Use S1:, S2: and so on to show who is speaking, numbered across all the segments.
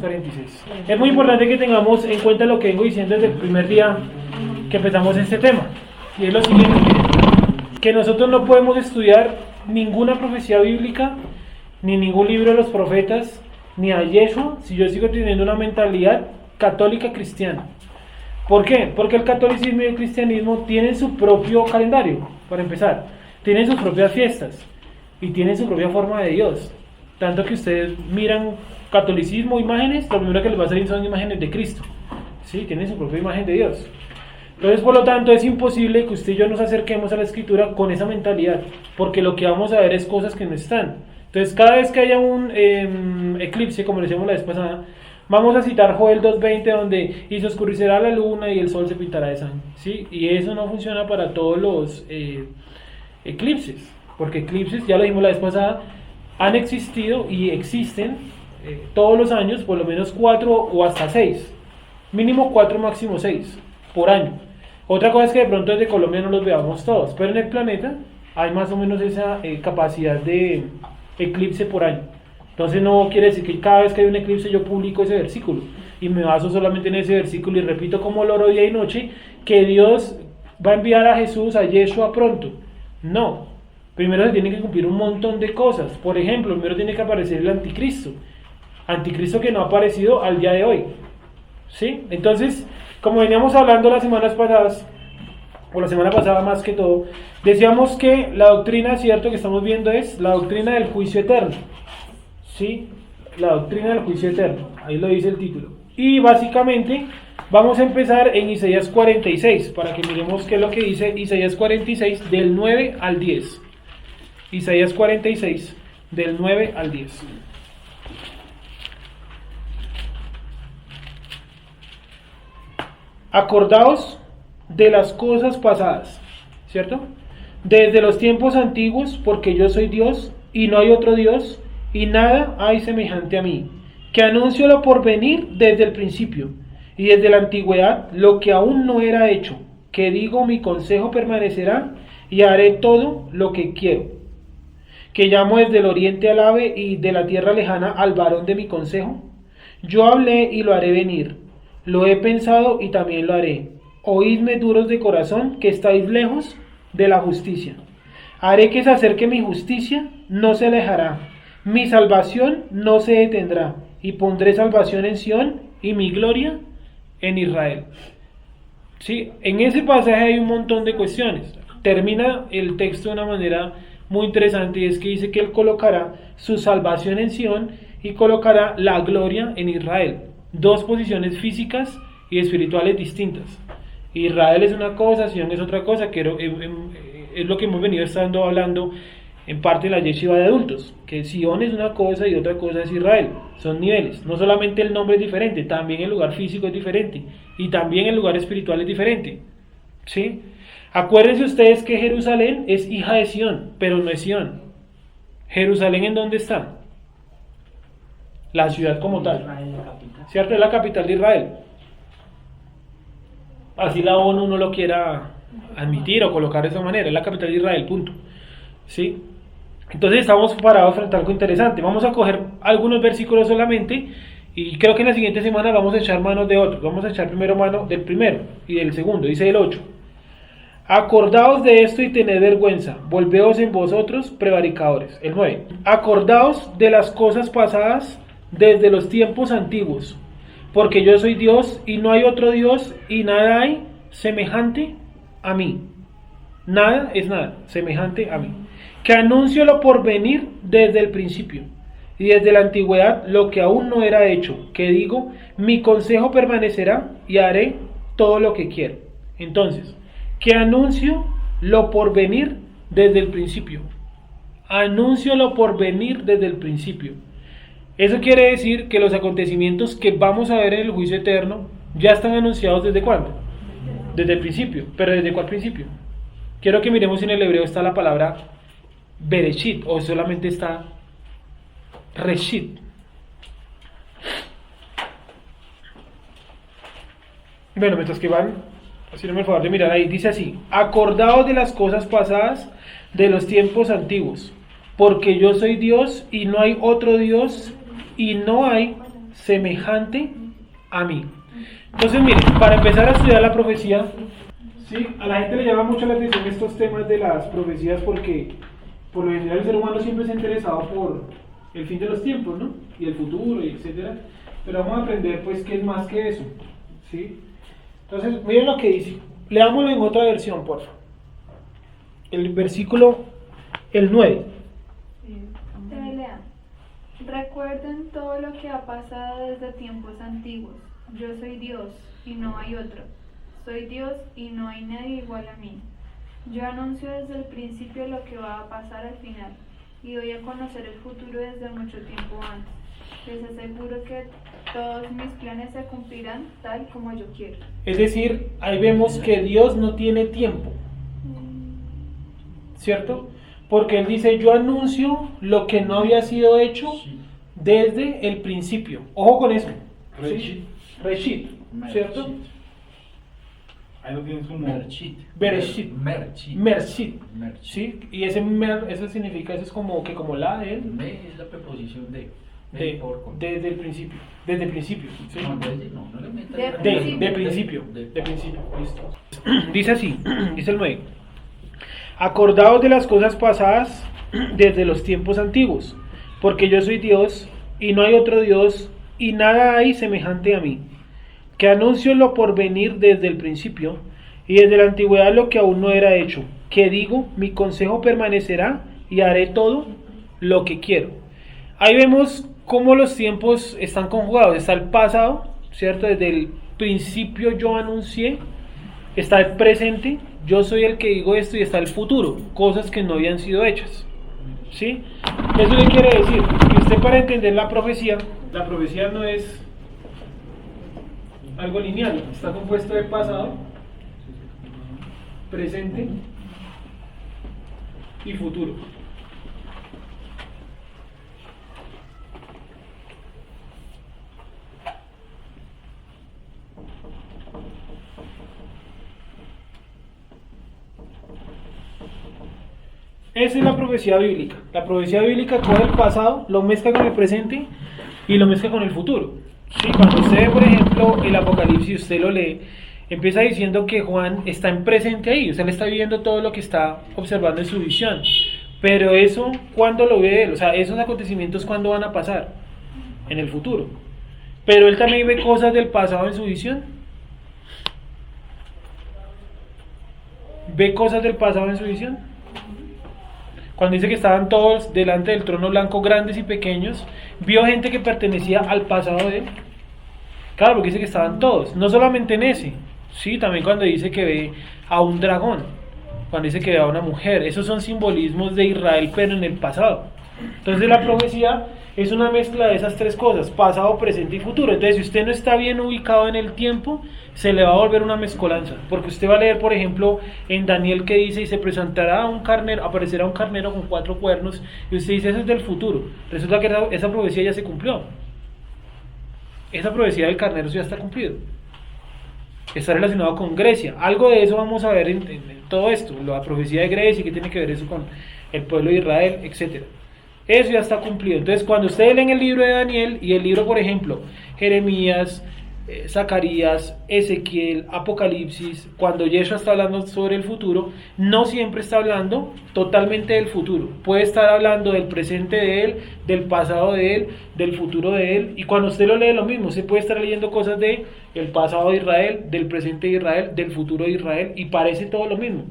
S1: 46. Es muy importante que tengamos en cuenta lo que vengo diciendo desde el primer día que empezamos este tema. Y es lo siguiente, que nosotros no podemos estudiar ninguna profecía bíblica, ni ningún libro de los profetas, ni a Yeshua, si yo sigo teniendo una mentalidad católica cristiana. ¿Por qué? Porque el catolicismo y el cristianismo tienen su propio calendario, para empezar. Tienen sus propias fiestas y tienen su propia forma de Dios. Tanto que ustedes miran catolicismo, imágenes, lo primero que les va a salir son imágenes de Cristo. ¿Sí? Tienen su propia imagen de Dios. Entonces, por lo tanto, es imposible que usted y yo nos acerquemos a la Escritura con esa mentalidad, porque lo que vamos a ver es cosas que no están. Entonces, cada vez que haya un eclipse, como decíamos la vez pasada, vamos a citar Joel 2:20, donde y se oscurecerá la luna y el sol se pintará de sangre, ¿sí? Y eso no funciona para todos los eclipses, porque eclipses, ya lo dijimos la vez pasada, han existido y existen todos los años, por lo menos 4 o hasta 6, mínimo 4, máximo 6 por año. Otra cosa es que de pronto desde Colombia no los veamos todos, pero en el planeta hay más o menos esa capacidad de eclipse por año. Entonces no quiere decir que cada vez que hay un eclipse yo publico ese versículo y me baso solamente en ese versículo y repito como loro día y noche que Dios va a enviar a Jesús, a Yeshua pronto. No, primero se tiene que cumplir un montón de cosas. Por ejemplo, primero tiene que aparecer el anticristo que no ha aparecido al día de hoy, ¿sí? Entonces, como veníamos hablando las semanas pasadas, o la semana pasada más que todo, decíamos que la doctrina, cierto, que estamos viendo es la doctrina del juicio eterno, ¿sí? La doctrina del juicio eterno, ahí lo dice el título. Y básicamente vamos a empezar en Isaías 46, para que miremos qué es lo que dice Isaías 46 del 9 al 10. Isaías 46 del 9 al 10. Acordaos de las cosas pasadas, ¿cierto? Desde los tiempos antiguos, porque yo soy Dios y no hay otro Dios, y nada hay semejante a mí, que anuncio lo por venir desde el principio, y desde la antigüedad lo que aún no era hecho, que digo mi consejo permanecerá, y haré todo lo que quiero, que llamo desde el oriente al ave, y de la tierra lejana al varón de mi consejo. Yo hablé y lo haré venir, lo he pensado y también lo haré. Oídme duros de corazón, que estáis lejos de la justicia. Haré que se acerque mi justicia, no se alejará. Mi salvación no se detendrá. Y pondré salvación en Sión y mi gloria en Israel. ¿Sí? En ese pasaje hay un montón de cuestiones. Termina el texto de una manera muy interesante y es que dice que Él colocará su salvación en Sión y colocará la gloria en Israel. Dos posiciones físicas y espirituales distintas. Israel es una cosa, Sion es otra cosa, que es lo que hemos venido estando hablando en parte de la yeshiva de adultos, que Sion es una cosa y otra cosa es Israel, son niveles, no solamente el nombre es diferente, también el lugar físico es diferente, y también el lugar espiritual es diferente, ¿sí? Acuérdense ustedes que Jerusalén es hija de Sion, pero no es Sion. ¿Jerusalén en dónde está? La ciudad como tal, ¿cierto? Es la capital de Israel. Así la ONU no lo quiera admitir o colocar de esa manera, es la capital de Israel, punto. ¿Sí? Entonces estamos parados frente a algo interesante. Vamos a coger algunos versículos solamente y creo que en la siguiente semana vamos a echar manos de otros. Vamos a echar primero mano del primero y del segundo, dice el 8. Acordaos de esto y tened vergüenza, volveos en vosotros prevaricadores. El 9. Acordaos de las cosas pasadas desde los tiempos antiguos, porque yo soy Dios y no hay otro Dios y nada hay semejante a mí. Nada es nada, semejante a mí. Que anuncio lo por venir desde el principio y desde la antigüedad lo que aún no era hecho, que digo, mi consejo permanecerá y haré todo lo que quiero. Entonces, que anuncio lo por venir desde el principio. Anuncio lo por venir desde el principio. Eso quiere decir que los acontecimientos que vamos a ver en el juicio eterno ya están anunciados ¿desde cuándo? Desde el principio. ¿Pero desde cuál principio? Quiero que miremos si en el hebreo está la palabra Bereshit o solamente está Reshit. Bueno, mientras que van, haciéndome el favor de mirar ahí, dice así: acordaos de las cosas pasadas de los tiempos antiguos, porque yo soy Dios y no hay otro Dios y no hay semejante a mí. Entonces, miren, para empezar a estudiar la profecía, ¿sí? A la gente le llama mucho la atención estos temas de las profecías porque por lo general el ser humano siempre se ha interesado por el fin de los tiempos, ¿no? Y el futuro, y etcétera. Pero vamos a aprender pues que es más que eso, ¿sí? Entonces, miren lo que dice. Leámoslo en otra versión, por favor. El versículo, el 9.
S2: Lean. Recuerden todo lo que ha pasado desde tiempos antiguos. Yo soy Dios y no hay otro. Soy Dios y no hay nadie igual a mí. Yo anuncio desde el principio lo que va a pasar al final y doy a conocer el futuro desde mucho tiempo antes. Les aseguro que todos mis planes se cumplirán tal como yo quiero.
S1: Es decir, ahí vemos que Dios no tiene tiempo, ¿cierto? Porque Él dice, yo anuncio lo que no había sido hecho desde el principio. Ojo con eso. ¿Sí? Reshit, ¿cierto?
S3: Ahí lo tienes como
S1: Bereshit.
S4: Merchit.
S1: Mershit. ¿Sí? Y ese mer, eso significa, eso es como que como la de él.
S4: Me es la preposición de.
S1: Desde el principio. Desde el principio. ¿Sí?
S4: No le metas.
S1: De principio. De principio. Listo. Dice así, dice el 9. Acordaos de las cosas pasadas desde los tiempos antiguos, porque yo soy Dios y no hay otro Dios y nada hay semejante a mí, que anuncio lo por venir desde el principio y desde la antigüedad lo que aún no era hecho, que digo, mi consejo permanecerá y haré todo lo que quiero. Ahí vemos cómo los tiempos están conjugados. Está el pasado, ¿cierto? Desde el principio yo anuncié, está el presente, yo soy el que digo esto, y está el futuro, cosas que no habían sido hechas, ¿sí? ¿Eso qué quiere decir? Que usted, para entender la profecía no es algo lineal, está compuesto de pasado, presente y futuro. Esa es la profecía bíblica. La profecía bíblica coge el pasado, lo mezcla con el presente y lo mezcla con el futuro. ¿Sí? Cuando usted ve, por ejemplo, el Apocalipsis, usted lo lee, empieza diciendo que Juan está en presente ahí, o sea, él está viviendo todo lo que está observando en su visión. Pero eso, ¿cuándo lo ve él? O sea, esos acontecimientos, ¿cuándo van a pasar? En el futuro. Pero él también ve cosas del pasado en su visión. ¿Ve cosas del pasado en su visión? Cuando dice que estaban todos delante del trono blanco, grandes y pequeños, vio gente que pertenecía al pasado de él. Claro, porque dice que estaban todos, no solamente en ese, sí, también cuando dice que ve a un dragón, cuando dice que ve a una mujer, esos son simbolismos de Israel, pero en el pasado. Entonces la profecía es una mezcla de esas tres cosas, pasado, presente y futuro. Entonces, si usted no está bien ubicado en el tiempo, se le va a volver una mezcolanza, porque usted va a leer, por ejemplo, en Daniel que dice, y se presentará un carnero, aparecerá un carnero con 4 cuernos, y usted dice, eso es del futuro. Resulta que esa profecía ya se cumplió. Esa profecía del carnero ya está cumplido. Está relacionado con Grecia. Algo de eso vamos a ver en todo esto, la profecía de Grecia, y qué tiene que ver eso con el pueblo de Israel, etcétera. Eso ya está cumplido. Entonces, cuando ustedes leen el libro de Daniel y el libro, por ejemplo, Jeremías, Zacarías, Ezequiel, Apocalipsis, cuando Yeshua está hablando sobre el futuro, no siempre está hablando totalmente del futuro. Puede estar hablando del presente de él, del pasado de él, del futuro de él. Y cuando usted lo lee, lo mismo. Se puede estar leyendo cosas de el pasado de Israel, del presente de Israel, del futuro de Israel, y parece todo lo mismo.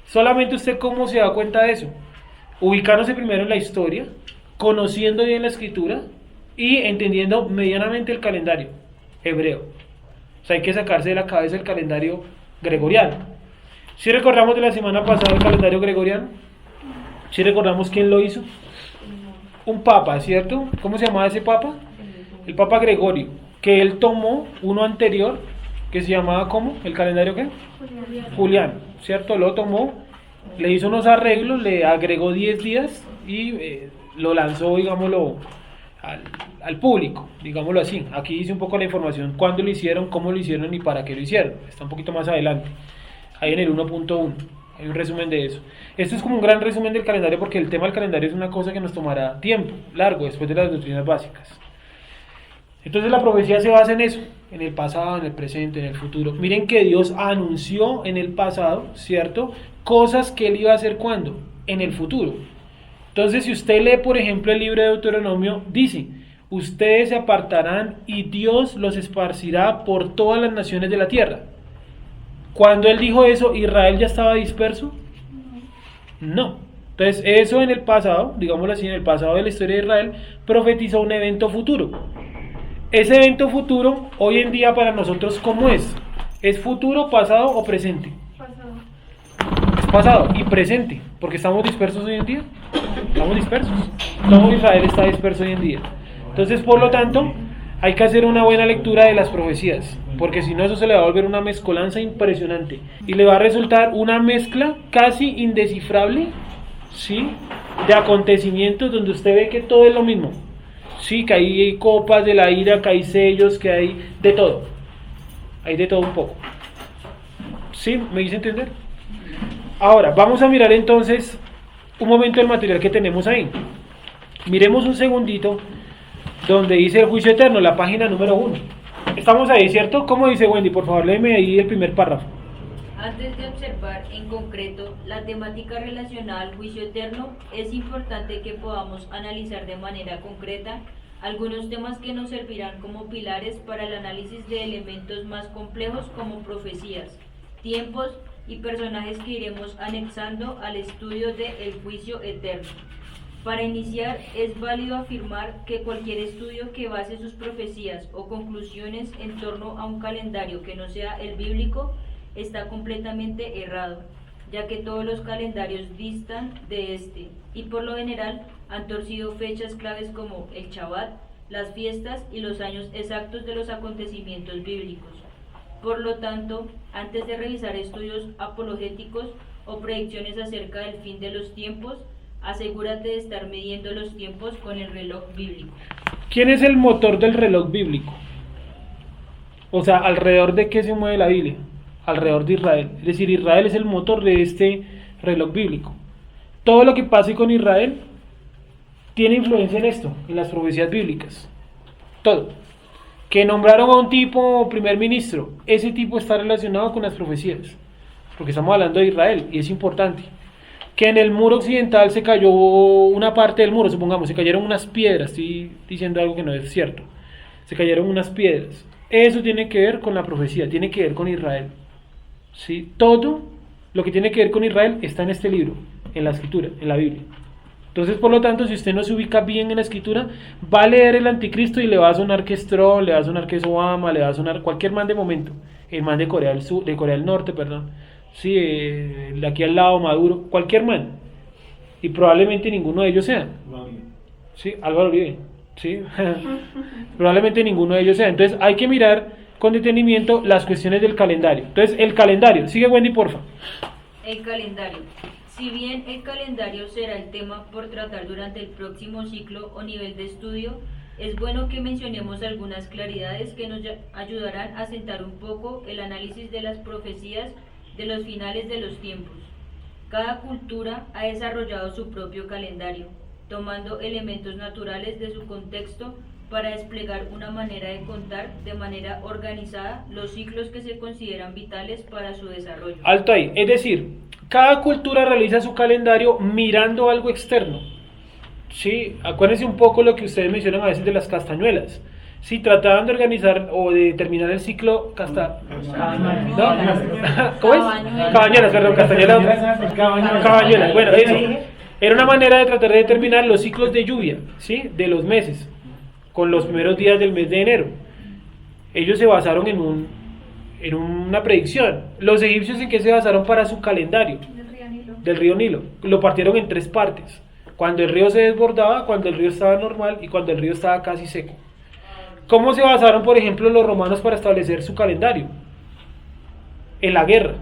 S1: Solamente usted, ¿cómo se da cuenta de eso? Ubicándose primero en la historia, conociendo bien la escritura y entendiendo medianamente el calendario hebreo. O sea, hay que sacarse de la cabeza el calendario gregoriano. ¿Sí recordamos de la semana pasada el calendario gregoriano? ¿Sí recordamos quién lo hizo? Un papa, ¿cierto? ¿Cómo se llamaba ese papa? El papa Gregorio, que él tomó uno anterior, que se llamaba ¿cómo? ¿El calendario qué? Juliano, ¿cierto? Lo tomó, le hizo unos arreglos, le agregó 10 días y lo lanzó, digámoslo, al público, digámoslo así. Aquí dice un poco la información, cuándo lo hicieron, cómo lo hicieron y para qué lo hicieron. Está un poquito más adelante, ahí en el 1.1 hay un resumen de eso. Esto es como un gran resumen del calendario, porque el tema del calendario es una cosa que nos tomará tiempo largo después de las doctrinas básicas. Entonces la profecía se basa en eso, en el pasado, en el presente, en el futuro. Miren que Dios anunció en el pasado, ¿cierto? Cosas que Él iba a hacer ¿cuándo? En el futuro. Entonces si usted lee por ejemplo el libro de Deuteronomio, dice: ustedes se apartarán y Dios los esparcirá por todas las naciones de la tierra. Cuando Él dijo eso, ¿Israel ya estaba disperso? No. Entonces eso en el pasado, digámoslo así, en el pasado de la historia de Israel, profetizó un evento futuro. Ese evento futuro, hoy en día para nosotros, ¿cómo es? ¿Es futuro, pasado o presente?
S2: Pasado.
S1: Es pasado y presente, porque estamos dispersos hoy en día. Estamos dispersos. Todo Israel está disperso hoy en día. Entonces, por lo tanto, hay que hacer una buena lectura de las profecías, porque si no eso se le va a volver una mezcolanza impresionante y le va a resultar una mezcla casi indescifrable, ¿sí?, de acontecimientos donde usted ve que todo es lo mismo. Sí, que hay copas de la ira, que hay sellos, que hay de todo. Hay de todo un poco. ¿Sí? ¿Me hice entender? Ahora, vamos a mirar entonces un momento el material que tenemos ahí. Miremos un segundito donde dice el juicio eterno, la página número 1. Estamos ahí, ¿cierto? ¿Cómo dice Wendy? Por favor, léeme ahí el primer párrafo.
S5: Antes de observar en concreto la temática relacionada al juicio eterno, es importante que podamos analizar de manera concreta algunos temas que nos servirán como pilares para el análisis de elementos más complejos como profecías, tiempos y personajes que iremos anexando al estudio del juicio eterno. Para iniciar, es válido afirmar que cualquier estudio que base sus profecías o conclusiones en torno a un calendario que no sea el bíblico está completamente errado, ya que todos los calendarios distan de este y por lo general han torcido fechas claves como el Shabbat, las fiestas y los años exactos de los acontecimientos bíblicos. Por lo tanto, antes de revisar estudios apologéticos o predicciones acerca del fin de los tiempos, asegúrate de estar midiendo los tiempos con el reloj bíblico.
S1: ¿Quién es el motor del reloj bíblico? O sea, ¿alrededor de qué se mueve la Biblia? Alrededor de Israel. Es decir, Israel es el motor de este reloj bíblico. Todo lo que pase con Israel tiene influencia en esto, en las profecías bíblicas. Todo. Que nombraron a un tipo primer ministro, ese tipo está relacionado con las profecías, porque estamos hablando de Israel y es importante. Que en el muro occidental se cayó una parte del muro, supongamos, se cayeron unas piedras, estoy diciendo algo que no es cierto, se cayeron unas piedras. Eso tiene que ver con la profecía, tiene que ver con Israel. ¿Sí? Todo lo que tiene que ver con Israel está en este libro, en la escritura, en la Biblia. Entonces, por lo tanto, si usted no se ubica bien en la escritura, va a leer el anticristo y le va a sonar que es Trump, le va a sonar que es Obama, le va a sonar cualquier man de momento, el man de Corea del Sur, de Corea del Norte, perdón, sí, de aquí al lado Maduro, cualquier man, y probablemente ninguno de ellos sea, sí, Álvaro Uribe, sí, probablemente ninguno de ellos sea. Entonces, hay que mirar con detenimiento las cuestiones del calendario. Entonces, el calendario, sigue Wendy, porfa.
S5: El calendario. Si bien el calendario será el tema por tratar durante el próximo ciclo o nivel de estudio, es bueno que mencionemos algunas claridades que nos ayudarán a sentar un poco el análisis de las profecías de los finales de los tiempos. Cada cultura ha desarrollado su propio calendario, tomando elementos naturales de su contexto para desplegar una manera de contar de manera organizada los ciclos que se consideran vitales para su desarrollo.
S1: Alto ahí, es decir, cada cultura realiza su calendario mirando algo externo. Sí, acuérdense un poco lo que ustedes mencionan a veces de las castañuelas. Si trataban de organizar o de terminar el ciclo ¿no? ¿Cómo es? Cabañuelas, perdón, castañuelas. Cabañuelas, bueno, eso. Era una manera de tratar de determinar los ciclos de lluvia, ¿sí? De los meses, con los primeros días del mes de enero. Ellos se basaron en una predicción. Los egipcios, ¿en qué se basaron para su calendario? Del río Nilo. Lo partieron en 3 partes. Cuando el río se desbordaba, cuando el río estaba normal y cuando el río estaba casi seco. ¿Cómo se basaron, por ejemplo, los romanos para establecer su calendario? En la guerra.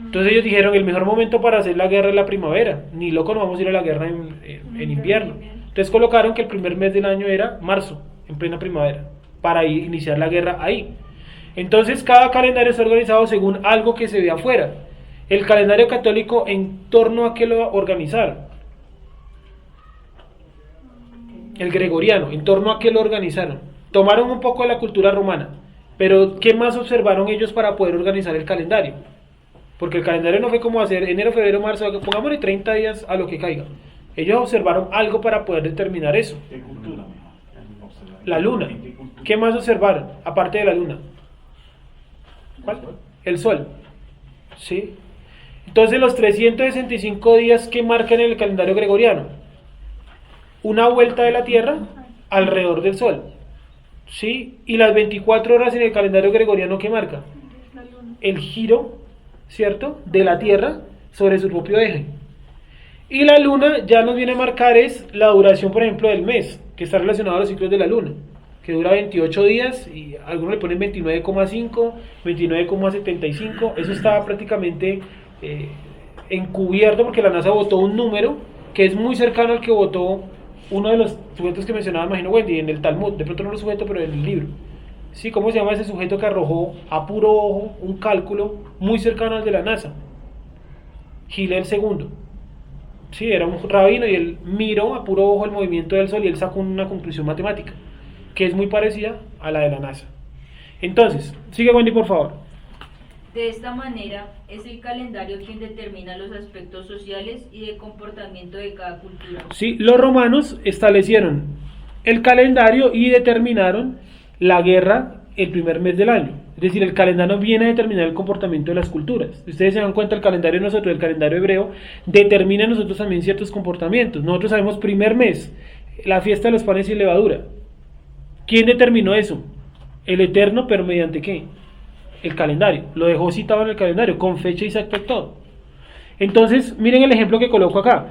S1: Entonces ellos dijeron, el mejor momento para hacer la guerra es la primavera. Ni loco no vamos a ir a la guerra en invierno. Entonces colocaron que el primer mes del año era marzo, en plena primavera, para iniciar la guerra ahí. Entonces cada calendario está organizado según algo que se ve afuera. El calendario católico, ¿en torno a qué lo organizaron? El gregoriano, ¿en torno a qué lo organizaron? tomaron un poco de la cultura romana, pero ¿qué más observaron ellos para poder organizar el calendario? Porque el calendario no fue como hacer enero, febrero, marzo, pongámosle 30 días a lo que caiga. Ellos observaron algo para poder determinar eso.
S3: ¿Qué cultura, mejor? Observar.
S1: La luna.
S3: ¿En qué cultura?
S1: ¿Qué más observaron, aparte de la luna? ¿Cuál? El sol. ¿Sí? Entonces los 365 días que marcan en el calendario gregoriano, una vuelta de la Tierra alrededor del sol. ¿Sí? Y las 24 horas en el calendario gregoriano, ¿qué marca? El giro, ¿cierto?, de la Tierra sobre su propio eje. Y la luna ya nos viene a marcar es la duración, por ejemplo, del mes, que está relacionado a los ciclos de la luna, que dura 28 días y algunos le ponen 29,5, 29,75. Eso está prácticamente encubierto porque la NASA votó un número que es muy cercano al que votó uno de los sujetos que mencionaba, imagino, Wendy, en el Talmud. De pronto no lo sujeto, pero en el libro. ¿Sí? ¿Cómo se llama ese sujeto que arrojó a puro ojo un cálculo muy cercano al de la NASA? Hillel II. Sí, era un rabino y él miró a puro ojo el movimiento del Sol y él sacó una conclusión matemática que es muy parecida a la de la NASA. Entonces, sigue Wendy, por favor.
S5: De esta manera, es el calendario quien determina los aspectos sociales y de comportamiento de cada cultura.
S1: Sí, los romanos establecieron el calendario y determinaron la guerra el primer mes del año. Es decir, el calendario viene a determinar el comportamiento de las culturas. Ustedes se dan cuenta, el calendario de nosotros, el calendario hebreo, determina en nosotros también ciertos comportamientos. Nosotros sabemos primer mes, la fiesta de los panes sin levadura. ¿Quién determinó eso? El Eterno, pero ¿mediante qué? El calendario. Lo dejó citado en el calendario, con fecha exacta y todo. Entonces, miren el ejemplo que coloco acá.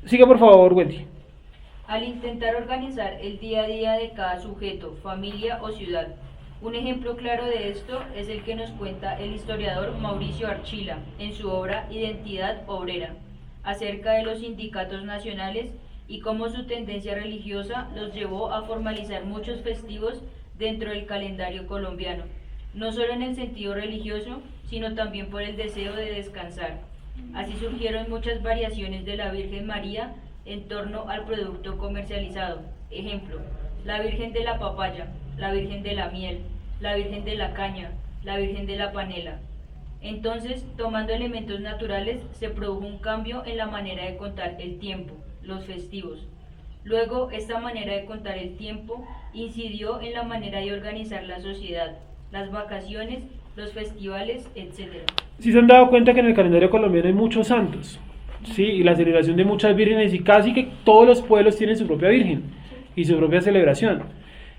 S1: Sigue por favor, Wendy.
S5: Al intentar organizar el día a día de cada sujeto, familia o ciudad. Un ejemplo claro de esto es el que nos cuenta el historiador Mauricio Archila en su obra Identidad Obrera, acerca de los sindicatos nacionales y cómo su tendencia religiosa los llevó a formalizar muchos festivos dentro del calendario colombiano, no solo en el sentido religioso, sino también por el deseo de descansar. Así surgieron muchas variaciones de la Virgen María en torno al producto comercializado. Ejemplo, la Virgen de la Papaya, la Virgen de la Miel, la Virgen de la Caña, la Virgen de la Panela. Entonces, tomando elementos naturales, se produjo un cambio en la manera de contar el tiempo, los festivos. Luego, esta manera de contar el tiempo incidió en la manera de organizar la sociedad, las vacaciones, los festivales, etc.
S1: Si se han dado cuenta que en el calendario colombiano hay muchos santos, ¿sí? Y la celebración de muchas vírgenes, y casi que todos los pueblos tienen su propia virgen y su propia celebración.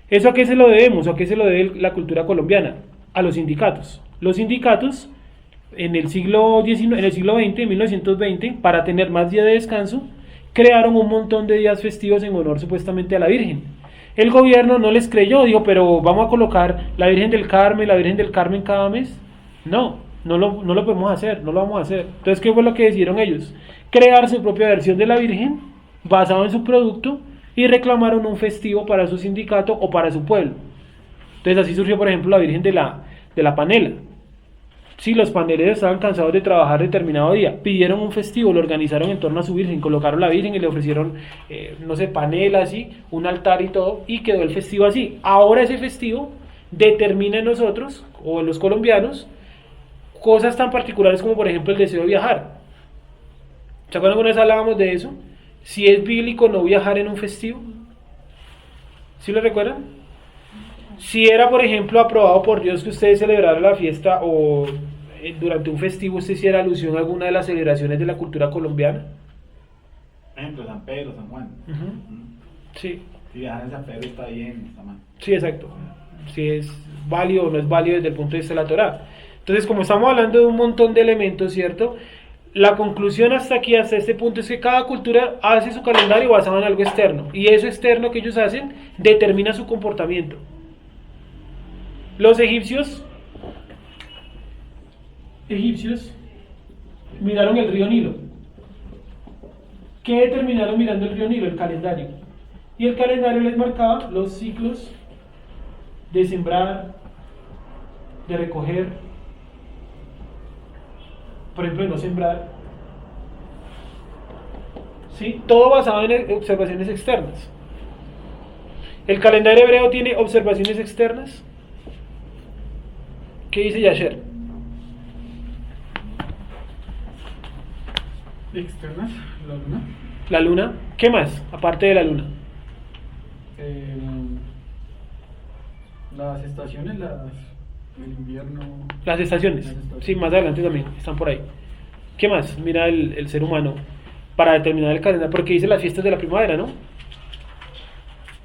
S1: ¿Eso a qué se lo debemos? ¿O a qué se lo debe la cultura colombiana? A los sindicatos. Los sindicatos en el siglo XX, en 1920, para tener más días de descanso, crearon un montón de días festivos en honor supuestamente a la Virgen. El gobierno no les creyó, dijo, pero vamos a colocar la Virgen del Carmen cada mes. No lo podemos hacer, no lo vamos a hacer. Entonces, ¿qué fue lo que decidieron ellos? Crear su propia versión de la Virgen, basado en su producto, y reclamaron un festivo para su sindicato o para su pueblo. Entonces así surgió, por ejemplo, la Virgen de la Panela. Sí, los paneleros estaban cansados de trabajar determinado día, pidieron un festivo, lo organizaron en torno a su Virgen, colocaron la Virgen y le ofrecieron, panela, así, un altar y todo, y quedó el festivo así. Ahora ese festivo determina en nosotros, o en los colombianos, cosas tan particulares como, por ejemplo, el deseo de viajar. ¿Se acuerdan que una vez hablábamos de eso? Si es bíblico no viajar en un festivo. ¿Sí lo recuerdan? Si era, por ejemplo, aprobado por Dios que ustedes celebraran la fiesta o durante un festivo usted hiciera alusión a alguna de las celebraciones de la cultura colombiana.
S3: Por ejemplo, San Pedro, San Juan.
S1: Sí.
S3: Si viajar en San Pedro está bien, está mal.
S1: Sí, exacto. Si es válido o no es válido desde el punto de vista de la Torá. Entonces, como estamos hablando de un montón de elementos, ¿cierto? La conclusión hasta aquí, hasta este punto, es que cada cultura hace su calendario basado en algo externo, y eso externo que ellos hacen determina su comportamiento. Los egipcios miraron el río Nilo. ¿Qué determinaron mirando el río Nilo? El calendario. Y el calendario les marcaba los ciclos de sembrar, de recoger, por ejemplo, de no sembrar, ¿sí? Todo basado en observaciones externas. ¿El calendario hebreo tiene observaciones externas? ¿Qué dice Yasher?
S6: Externas, la luna.
S1: La luna. ¿Qué más, aparte de la luna?
S6: Las estaciones, el invierno.
S1: Las estaciones. Sí, más adelante también están por ahí. ¿Qué más? Mira el ser humano para determinar el calendario, porque dice las fiestas de la primavera, ¿no?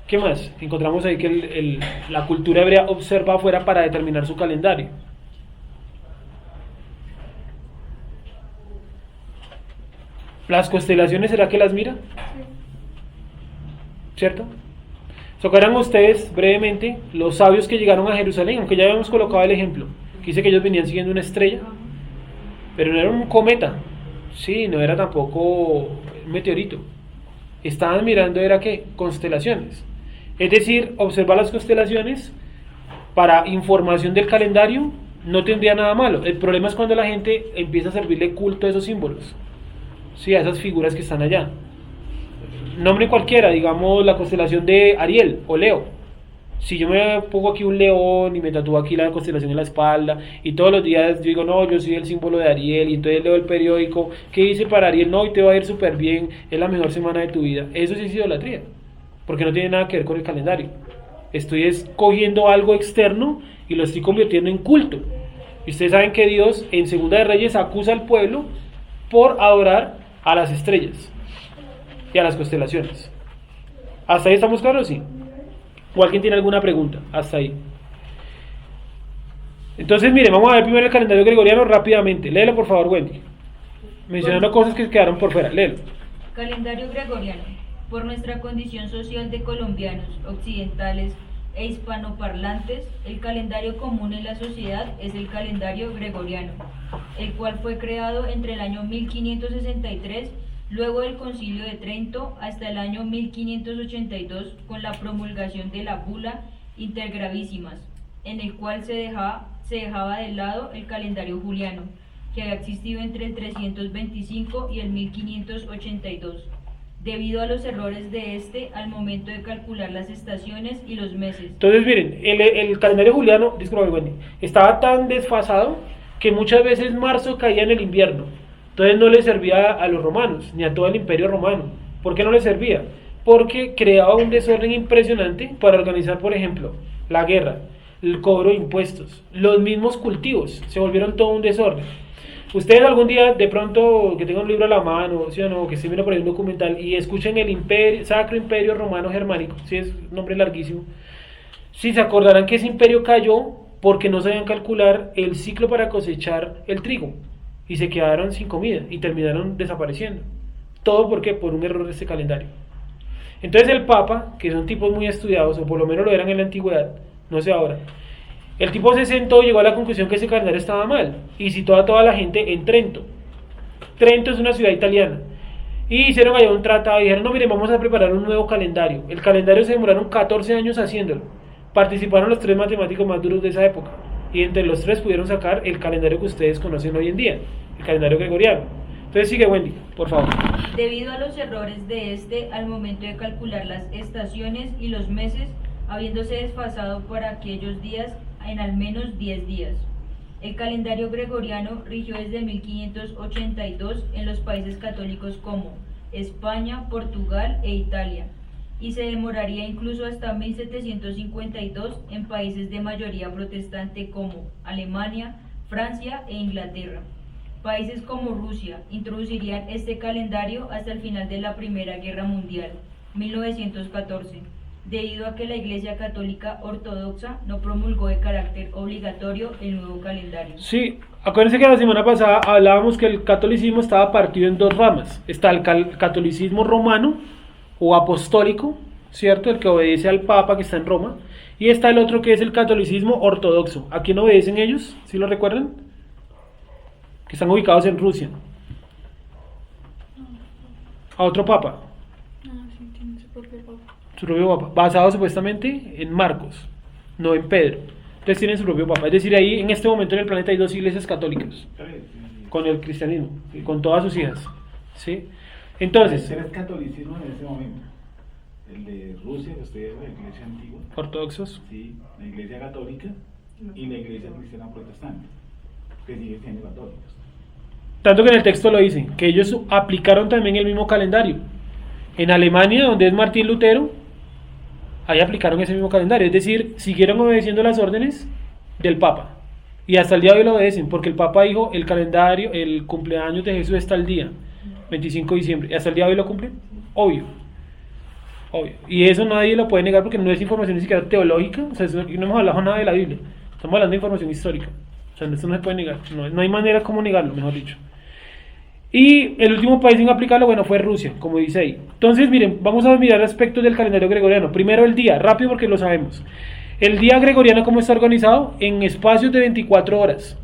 S1: ¿Qué más? Encontramos ahí que la cultura hebrea observa afuera para determinar su calendario. ¿Las constelaciones será que las mira? ¿Cierto? ¿Se acuerdan ustedes brevemente los sabios que llegaron a Jerusalén? Aunque ya habíamos colocado el ejemplo, que dice que ellos venían siguiendo una estrella, pero no era un cometa, sí, no era tampoco un meteorito. Estaban mirando, ¿era qué? Constelaciones. Es decir, observar las constelaciones para información del calendario no tendría nada malo. El problema es cuando la gente empieza a servirle culto a esos símbolos, sí, a esas figuras que están allá. Nombre cualquiera, digamos la constelación de Ariel o Leo. Si yo me pongo aquí un león y me tatúo aquí la constelación en la espalda y todos los días yo digo, no, yo soy el símbolo de Ariel, y entonces leo el periódico, ¿qué dice para Ariel? No, hoy te va a ir súper bien, es la mejor semana de tu vida. Eso sí es idolatría, porque no tiene nada que ver con el calendario. Estoy escogiendo algo externo y lo estoy convirtiendo en culto. Y ustedes saben que Dios en Segunda de Reyes acusa al pueblo por adorar a las estrellas y a las constelaciones. ¿Hasta ahí estamos claros? Sí. ¿O alguien tiene alguna pregunta? Hasta ahí. Entonces, miren, vamos a ver primero el calendario gregoriano rápidamente. Léelo, por favor, Wendy. Mencionando cosas que quedaron por fuera. Léelo.
S5: Calendario gregoriano. Por nuestra condición social de colombianos, occidentales e hispanoparlantes, el calendario común en la sociedad es el calendario gregoriano, el cual fue creado entre el año 1563, luego del Concilio de Trento, hasta el año 1582, con la promulgación de la Bula Intergravísimas, en el cual se dejaba de lado el calendario juliano, que había existido entre el 325 y el 1582, debido a los errores de este al momento de calcular las estaciones y los meses.
S1: Entonces, miren, el calendario juliano, disculpa, Wendy, estaba tan desfasado que muchas veces marzo caía en el invierno. Entonces no le servía a los romanos, ni a todo el imperio romano. ¿Por qué no le servía? Porque creaba un desorden impresionante para organizar, por ejemplo, la guerra, el cobro de impuestos, los mismos cultivos, se volvieron todo un desorden. Ustedes algún día, de pronto, que tengan un libro a la mano, ¿sí o no?, que estén viendo por ahí un documental y escuchen el Sacro Imperio Romano Germánico, sí, es un nombre larguísimo, sí se acordarán que ese imperio cayó porque no sabían calcular el ciclo para cosechar el trigo. Y se quedaron sin comida y terminaron desapareciendo. ¿Todo por qué? Por un error de este calendario. Entonces el Papa, que son tipos muy estudiados, o por lo menos lo eran en la antigüedad, no sé ahora, el tipo se sentó y llegó a la conclusión que ese calendario estaba mal y citó a toda la gente en Trento. Trento es una ciudad italiana. Y hicieron allá un tratado y dijeron, no, miren, vamos a preparar un nuevo calendario. El calendario se demoraron 14 años haciéndolo. Participaron los 3 matemáticos más duros de esa época. Y entre los 3 pudieron sacar el calendario que ustedes conocen hoy en día, el calendario gregoriano. Entonces sigue, Wendy, por favor.
S5: Debido a los errores de este al momento de calcular las estaciones y los meses, habiéndose desfasado para aquellos días en al menos 10 días. El calendario gregoriano rigió desde 1582 en los países católicos como España, Portugal e Italia, y se demoraría incluso hasta 1752 en países de mayoría protestante como Alemania, Francia e Inglaterra. Países como Rusia introducirían este calendario hasta el final de la Primera Guerra Mundial, 1914, debido a que la Iglesia Católica Ortodoxa no promulgó de carácter obligatorio el nuevo calendario.
S1: Sí, acuérdense que la semana pasada hablábamos que el catolicismo estaba partido en 2 ramas. Está el catolicismo romano o apostólico, ¿cierto? El que obedece al Papa que está en Roma. Y está el otro que es el catolicismo ortodoxo. ¿A quién obedecen ellos? ¿Sí lo recuerdan? Que están ubicados en Rusia. A otro Papa.
S2: Sí, tiene su propio papa.
S1: Su propio Papa. Basado supuestamente en Marcos, no en Pedro. Entonces tienen su propio Papa. Es decir, ahí en este momento en el planeta hay 2 iglesias católicas. Con el cristianismo. Y con todas sus hijas. ¿Sí? Entonces,
S3: ¿Eres catolicismo en ese momento? el de Rusia, que usted la iglesia antigua,
S1: Ortodoxos.
S3: sí, la iglesia católica y la iglesia cristiana protestante, que sigue siendo católicos.
S1: Tanto que en el texto lo dice, que ellos aplicaron también el mismo calendario. En Alemania, donde es Martín Lutero, ahí aplicaron ese mismo calendario, es decir, siguieron obedeciendo las órdenes del Papa. Y hasta el día de hoy lo obedecen, porque el Papa dijo, el calendario, el cumpleaños de Jesús está el día, 25 de diciembre, y hasta el día de hoy lo cumplen, obvio. Y eso nadie lo puede negar porque no es información ni siquiera teológica, o sea, no hemos hablado nada de la Biblia, estamos hablando de información histórica, o sea, esto no se puede negar, no hay manera como negarlo, mejor dicho. Y el último país en aplicarlo, bueno, fue Rusia, como dice ahí. Entonces, miren, vamos a mirar aspectos del calendario gregoriano. Primero el día, rápido porque lo sabemos. El día gregoriano, ¿cómo está organizado? En espacios de 24 horas.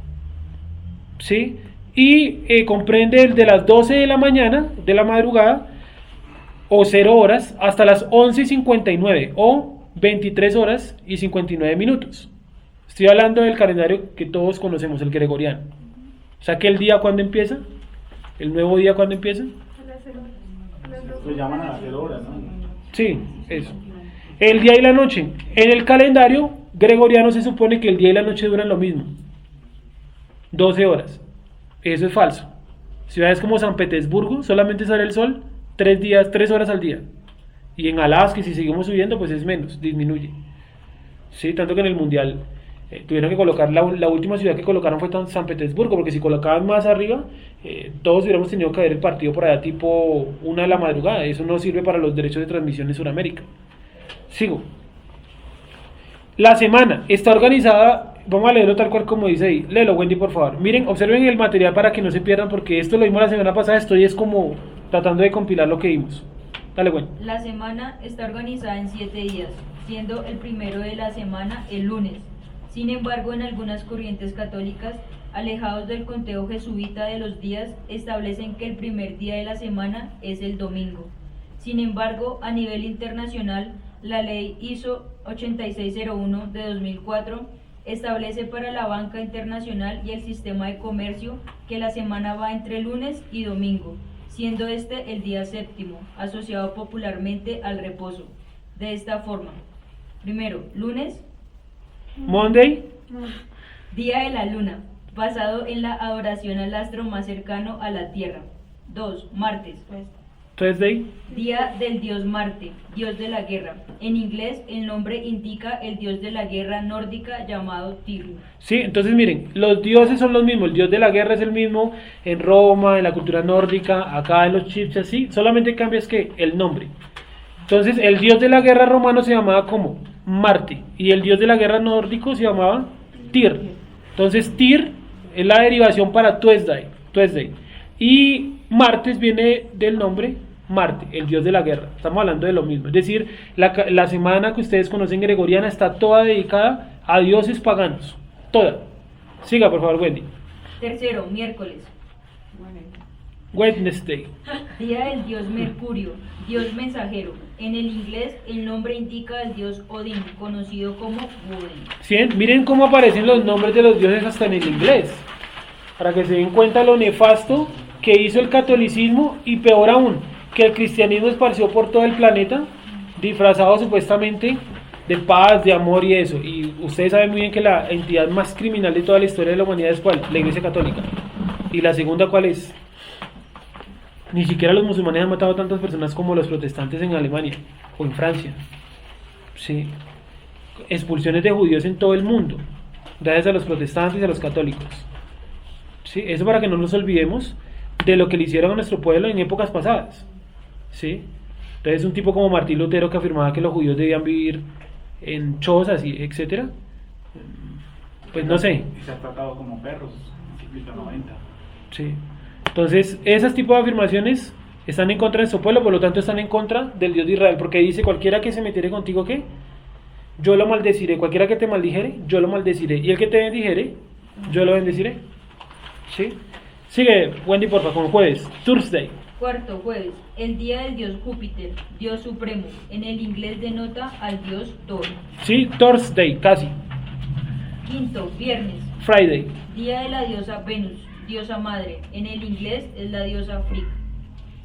S1: ¿Sí? Y comprende el de las 12 de la mañana, de la madrugada, o 0 horas, hasta las 11:59, o 23 horas y 59 minutos. Estoy hablando del calendario que todos conocemos, el gregoriano. O sea, que el día, ¿cuándo empieza? ¿El nuevo día cuándo empieza?
S2: A las 0 horas.
S3: Lo llaman a las 0 horas, ¿no?
S1: Sí, eso. El día y la noche. En el calendario gregoriano se supone que el día y la noche duran lo mismo. 12 horas. Eso es falso. Ciudades como San Petersburgo solamente sale el sol 3 horas al día. Y en Alaska, y si seguimos subiendo, pues es menos, disminuye. Sí, tanto que en el mundial tuvieron que colocar, la última ciudad que colocaron fue San Petersburgo, porque si colocaban más arriba, todos hubiéramos tenido que ver el partido por allá tipo 1 de la madrugada. Eso no sirve para los derechos de transmisión en Sudamérica. Sigo. La semana está organizada, vamos a leerlo tal cual como dice ahí. Léelo, Wendy, por favor. Miren, observen el material para que no se pierdan, porque esto lo vimos la semana pasada, estoy es como tratando de compilar lo que vimos. Dale, Wendy.
S5: La semana está organizada en 7 días, siendo el primero de la semana el lunes. Sin embargo, en algunas corrientes católicas, alejados del conteo jesuita de los días, establecen que el primer día de la semana es el domingo. Sin embargo, a nivel internacional, la ley ISO 8601 de 2004 establece para la banca internacional y el sistema de comercio que la semana va entre lunes y domingo, siendo este el día séptimo, asociado popularmente al reposo. De esta forma, primero, lunes,
S1: Monday,
S5: día de la luna, basado en la adoración al astro más cercano a la Tierra. 2. Martes,
S1: Thursday,
S5: día del dios Marte, dios de la guerra. En inglés, el nombre indica el dios de la guerra nórdica llamado Tyr.
S1: Sí, entonces miren, los dioses son los mismos, el dios de la guerra es el mismo en Roma, en la cultura nórdica, acá en los chips así, solamente cambia es que el nombre. Entonces el dios de la guerra romano se llamaba como Marte y el dios de la guerra nórdico se llamaba Tyr. Entonces Tyr es la derivación para Tuesday. Y martes viene del nombre Marte, el dios de la guerra. Estamos hablando de lo mismo. Es decir, la semana que ustedes conocen gregoriana está toda dedicada a dioses paganos. Toda. Siga, por favor, Wendy.
S5: Tercero, miércoles,
S1: Wednesday.
S5: día del dios Mercurio, dios mensajero. En el inglés, el nombre indica al dios Odín, conocido como Woden.
S1: ¿Sí? Miren cómo aparecen los nombres de los dioses hasta en el inglés. Para que se den cuenta lo nefasto que hizo el catolicismo y peor aún, que el cristianismo esparció por todo el planeta, disfrazado supuestamente de paz, de amor y eso. Y ustedes saben muy bien que la entidad más criminal de toda la historia de la humanidad es ¿cuál? La Iglesia Católica. ¿Y la segunda cuál es? Ni siquiera los musulmanes han matado a tantas personas como los protestantes en Alemania o en Francia. Sí. Expulsiones de judíos en todo el mundo, gracias a los protestantes y a los católicos. Sí, eso para que no nos olvidemos de lo que le hicieron a nuestro pueblo en épocas pasadas. ¿Sí? Entonces un tipo como Martín Lutero, que afirmaba que los judíos debían vivir en chozas y etcétera, pues no sé.
S3: Y se ha tratado como perros, encíclica 90.
S1: Sí. Entonces esos tipos de afirmaciones están en contra de nuestro pueblo, por lo tanto están en contra del Dios de Israel, porque dice: cualquiera que se metiere contigo, ¿qué? Yo lo maldeciré. Cualquiera que te maldijere, yo lo maldeciré. Y el que te bendijere, yo lo bendeciré. ¿Sí? Sigue, Wendy, por favor, con jueves. Thursday.
S5: Cuarto, jueves, el día del dios Júpiter, dios supremo. En el inglés denota al dios Thor.
S1: Sí, Thursday, casi.
S5: Quinto, viernes,
S1: Friday.
S5: día de la diosa Venus, diosa madre. En el inglés es la diosa Frigg.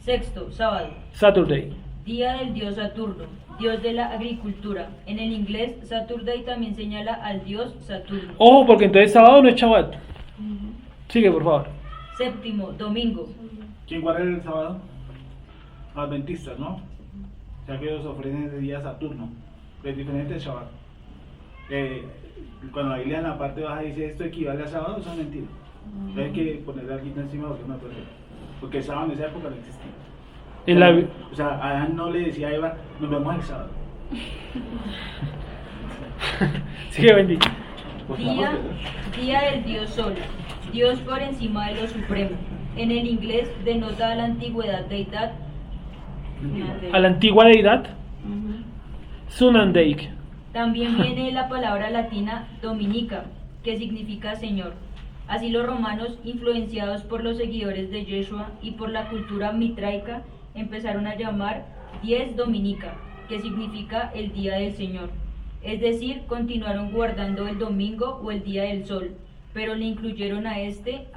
S5: Sexto, sábado,
S1: Saturday.
S5: Día del dios Saturno, dios de la agricultura. En el inglés, Saturday también señala al dios Saturno.
S1: Ojo, porque entonces sábado no es Shabbat. Sigue, por favor.
S5: Séptimo, domingo.
S3: ¿Quién guarda el sábado? Adventistas, ¿no? O sea que ellos ofrecen ese día a Saturno. Es diferente del Shabbat. Cuando la Biblia en la parte baja dice esto equivale a sábado, eso es mentira. Hay que ponerle aquí encima porque no puede ser. Porque el sábado en esa época no existía.
S1: En la...
S3: O sea, Adán no le decía a Eva, nos vemos el sábado.
S1: Sigue, Wendy.
S3: Pues
S5: Día,
S3: vamos, ¿verdad?
S5: día del dios Sol, dios por encima de lo supremo. En el inglés denota a la antigüedad deidad.
S1: A la antigua deidad, Sunandeik.
S5: También viene la palabra latina dominica, que significa señor. Así los romanos, influenciados por los seguidores de Yeshua y por la cultura mitraica, empezaron a llamar dies dominica, que significa el día del Señor. Es decir, continuaron guardando el domingo o el día del sol, pero le incluyeron a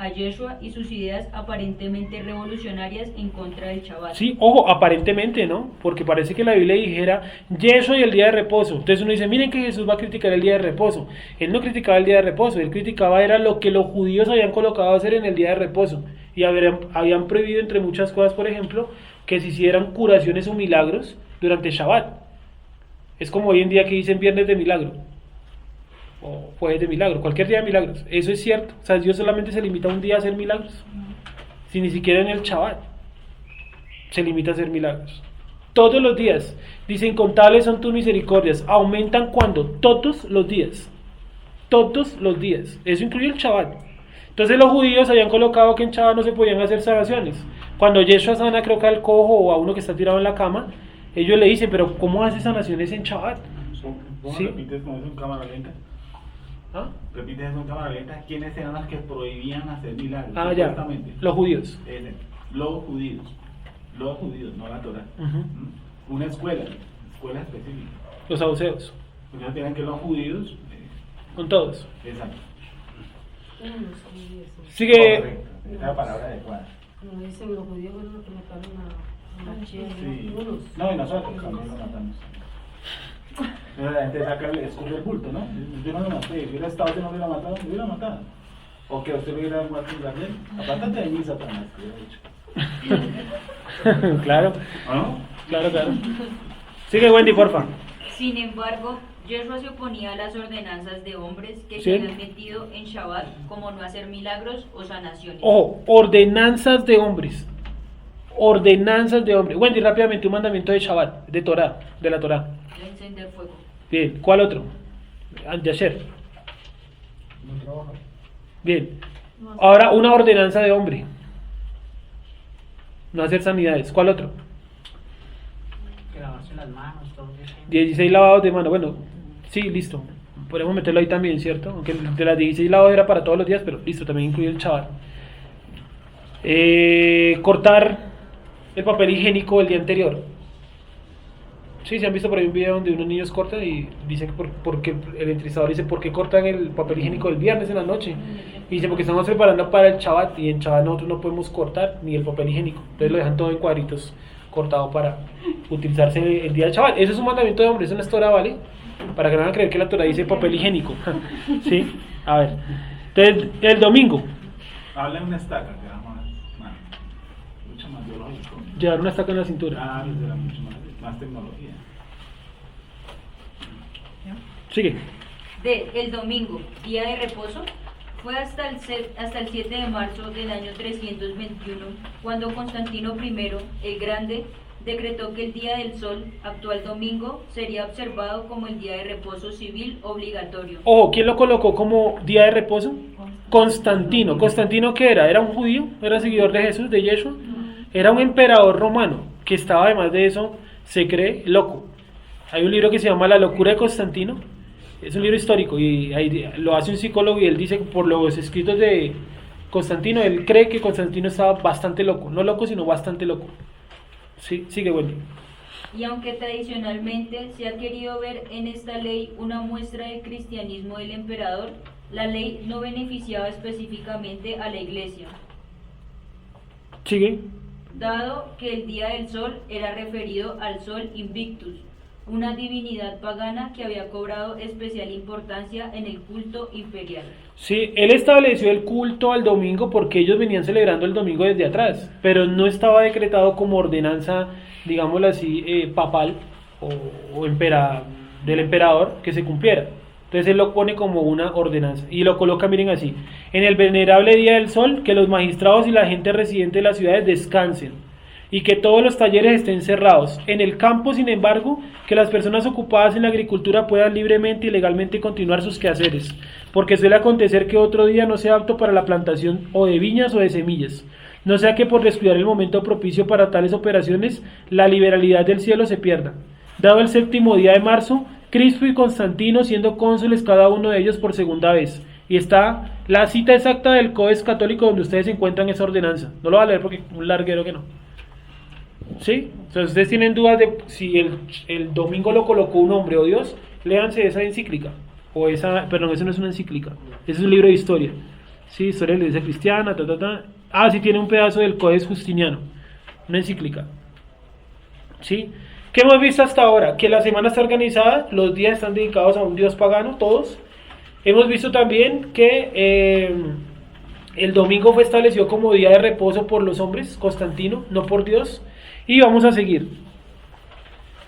S5: Yeshua y sus ideas aparentemente revolucionarias en contra del Shabbat.
S1: Sí, ojo, aparentemente, ¿no? Porque parece que la Biblia dijera Yeshua y el día de reposo. Entonces uno dice, miren que Jesús va a criticar el día de reposo. Él no criticaba el día de reposo, él criticaba era lo que los judíos habían colocado a hacer en el día de reposo. Y habían prohibido, entre muchas cosas, por ejemplo, que se hicieran curaciones o milagros durante Shabbat. Es como hoy en día que dicen viernes de milagro o jueves de milagro, cualquier día de milagros. Eso es cierto. O sea, Dios solamente se limita a un día a hacer milagros. Si ni siquiera en el Shabbat se limita a hacer milagros. Todos los días. Dice, incontables son tus misericordias. Aumentan cuando? Todos los días. Todos los días. Eso incluye el Shabbat. Entonces los judíos habían colocado que en Shabbat no se podían hacer sanaciones. Cuando Yeshua sana, creo que al cojo o a uno que está tirado en la cama, ellos le dicen, pero ¿cómo hace sanaciones en Shabbat?
S3: ¿Cómo
S1: Sí.
S3: repites con eso en cámara lenta?
S1: ¿Ah?
S3: Repites eso en cámara lenta. ¿Quiénes eran los que prohibían hacer milagros?
S1: Ah, ya.
S3: Supuestamente.
S1: Los judíos.
S3: Los judíos. Los judíos, no la Torah.
S1: Ujú.
S3: Una escuela específica.
S1: Los saduceos.
S3: Porque ellos tienen que los judíos.
S1: Con todos.
S3: Exacto.
S1: Sigue.
S3: Correcto. Esa es la palabra adecuada.
S7: Como dicen los judíos, fueron los que mataron a Machías,
S3: Sí.
S7: unos.
S3: No, y nosotros también lo matamos. Pero la gente saca, escoge el bulto, ¿no? Yo no lo maté, si hubiera estado, yo no lo hubiera matado, me hubiera matado. O que usted lo hubiera muerto en la ley. Apártate de mí, Satanás, que hubiera dicho.
S1: Claro,
S3: ¿Ah?
S1: claro. Sigue, Wendy, porfa.
S5: Sin embargo, Yeshua se oponía a las ordenanzas de hombres que
S1: Sí.
S5: se habían metido en Shabbat, como no hacer milagros o sanaciones.
S1: Ojo, ordenanzas de hombres. Ordenanzas de hombres. Wendy, rápidamente, un mandamiento de Shabbat, de Torah, de la Torah.
S5: Encender fuego.
S1: Bien, ¿cuál otro? Yasher.
S6: No trabaja.
S1: Bien. Ahora, una ordenanza de hombre. No hacer sanidades. ¿Cuál otro?
S7: Que lavarse las manos, todo eso.
S1: 16 lavados de mano. Bueno, sí, listo. Podemos meterlo ahí también, ¿cierto? Aunque de las 16 lavados era para todos los días, pero listo, también incluye el Shabbat. Cortar el papel higiénico el día anterior. Sí, se han visto por ahí un video donde unos niños cortan y dicen que porque el entrenador dice, ¿por qué cortan el papel higiénico el viernes en la noche? Y dice, porque estamos preparando para el Shabbat y en Shabbat nosotros no podemos cortar ni el papel higiénico. Entonces lo dejan todo en cuadritos cortado para utilizarse el día del Shabbat. Eso es un mandamiento de hombre, eso no es Torah, ¿vale? Para que no van a creer que la Torah dice papel higiénico. ¿Sí? A ver. Entonces, el domingo,
S3: Habla en una estaca, que era mucho más biológico.
S1: llevar una estaca en la cintura.
S3: Ah, era mucho más tecnología.
S1: Sigue.
S5: El domingo, día de reposo, fue hasta el 7 de marzo del año 321, cuando Constantino I, el Grande, decretó que el día del sol, actual domingo, sería observado como el día de reposo civil obligatorio.
S1: Ojo, ¿quién lo colocó como día de reposo? Constantino. ¿Constantino qué era? ¿Era un judío? ¿Era seguidor de Jesús, de Yeshua? Era un emperador romano, que estaba además de eso, se cree loco. Hay un libro que se llama La locura de Constantino. Es un libro histórico y ahí lo hace un psicólogo y él dice que por los escritos de Constantino, él cree que Constantino estaba bastante loco. No loco, sino bastante loco. Sí, sigue, Wendy.
S5: Y aunque tradicionalmente se ha querido ver en esta ley una muestra del cristianismo del emperador, la ley no beneficiaba específicamente a la iglesia.
S1: Sigue.
S5: dado que el día del sol era referido al sol Invictus, una divinidad pagana que había cobrado especial importancia en el culto imperial.
S1: Sí, él estableció el culto al domingo porque ellos venían celebrando el domingo desde atrás, pero no estaba decretado como ordenanza, digámoslo así, papal o del emperador que se cumpliera. Entonces él lo pone como una ordenanza y lo coloca, miren así: en el venerable día del sol, que los magistrados y la gente residente de las ciudades descansen y que todos los talleres estén cerrados. En el campo, sin embargo, que las personas ocupadas en la agricultura puedan libremente y legalmente continuar sus quehaceres, porque suele acontecer que otro día no sea apto para la plantación o de viñas o de semillas, no sea que por descuidar el momento propicio para tales operaciones, la liberalidad del cielo se pierda. Dado el 7º día de marzo, Crispo y Constantino siendo cónsules cada uno de ellos por segunda vez. Y está la cita exacta del Codex Católico donde ustedes encuentran esa ordenanza. No lo voy a leer porque es un larguero que no. ¿Sí? Entonces ustedes tienen dudas de si el domingo lo colocó un hombre o Dios, léanse esa encíclica. Perdón, eso no es una encíclica. Ese es un libro de historia. Sí, historia de la iglesia cristiana, sí tiene un pedazo del Codex Justiniano. Una encíclica. ¿Sí? ¿Qué hemos visto hasta ahora? Que la semana está organizada, los días están dedicados a un dios pagano, todos. Hemos visto también que el domingo fue establecido como día de reposo por los hombres, Constantino, no por Dios. Y vamos a seguir.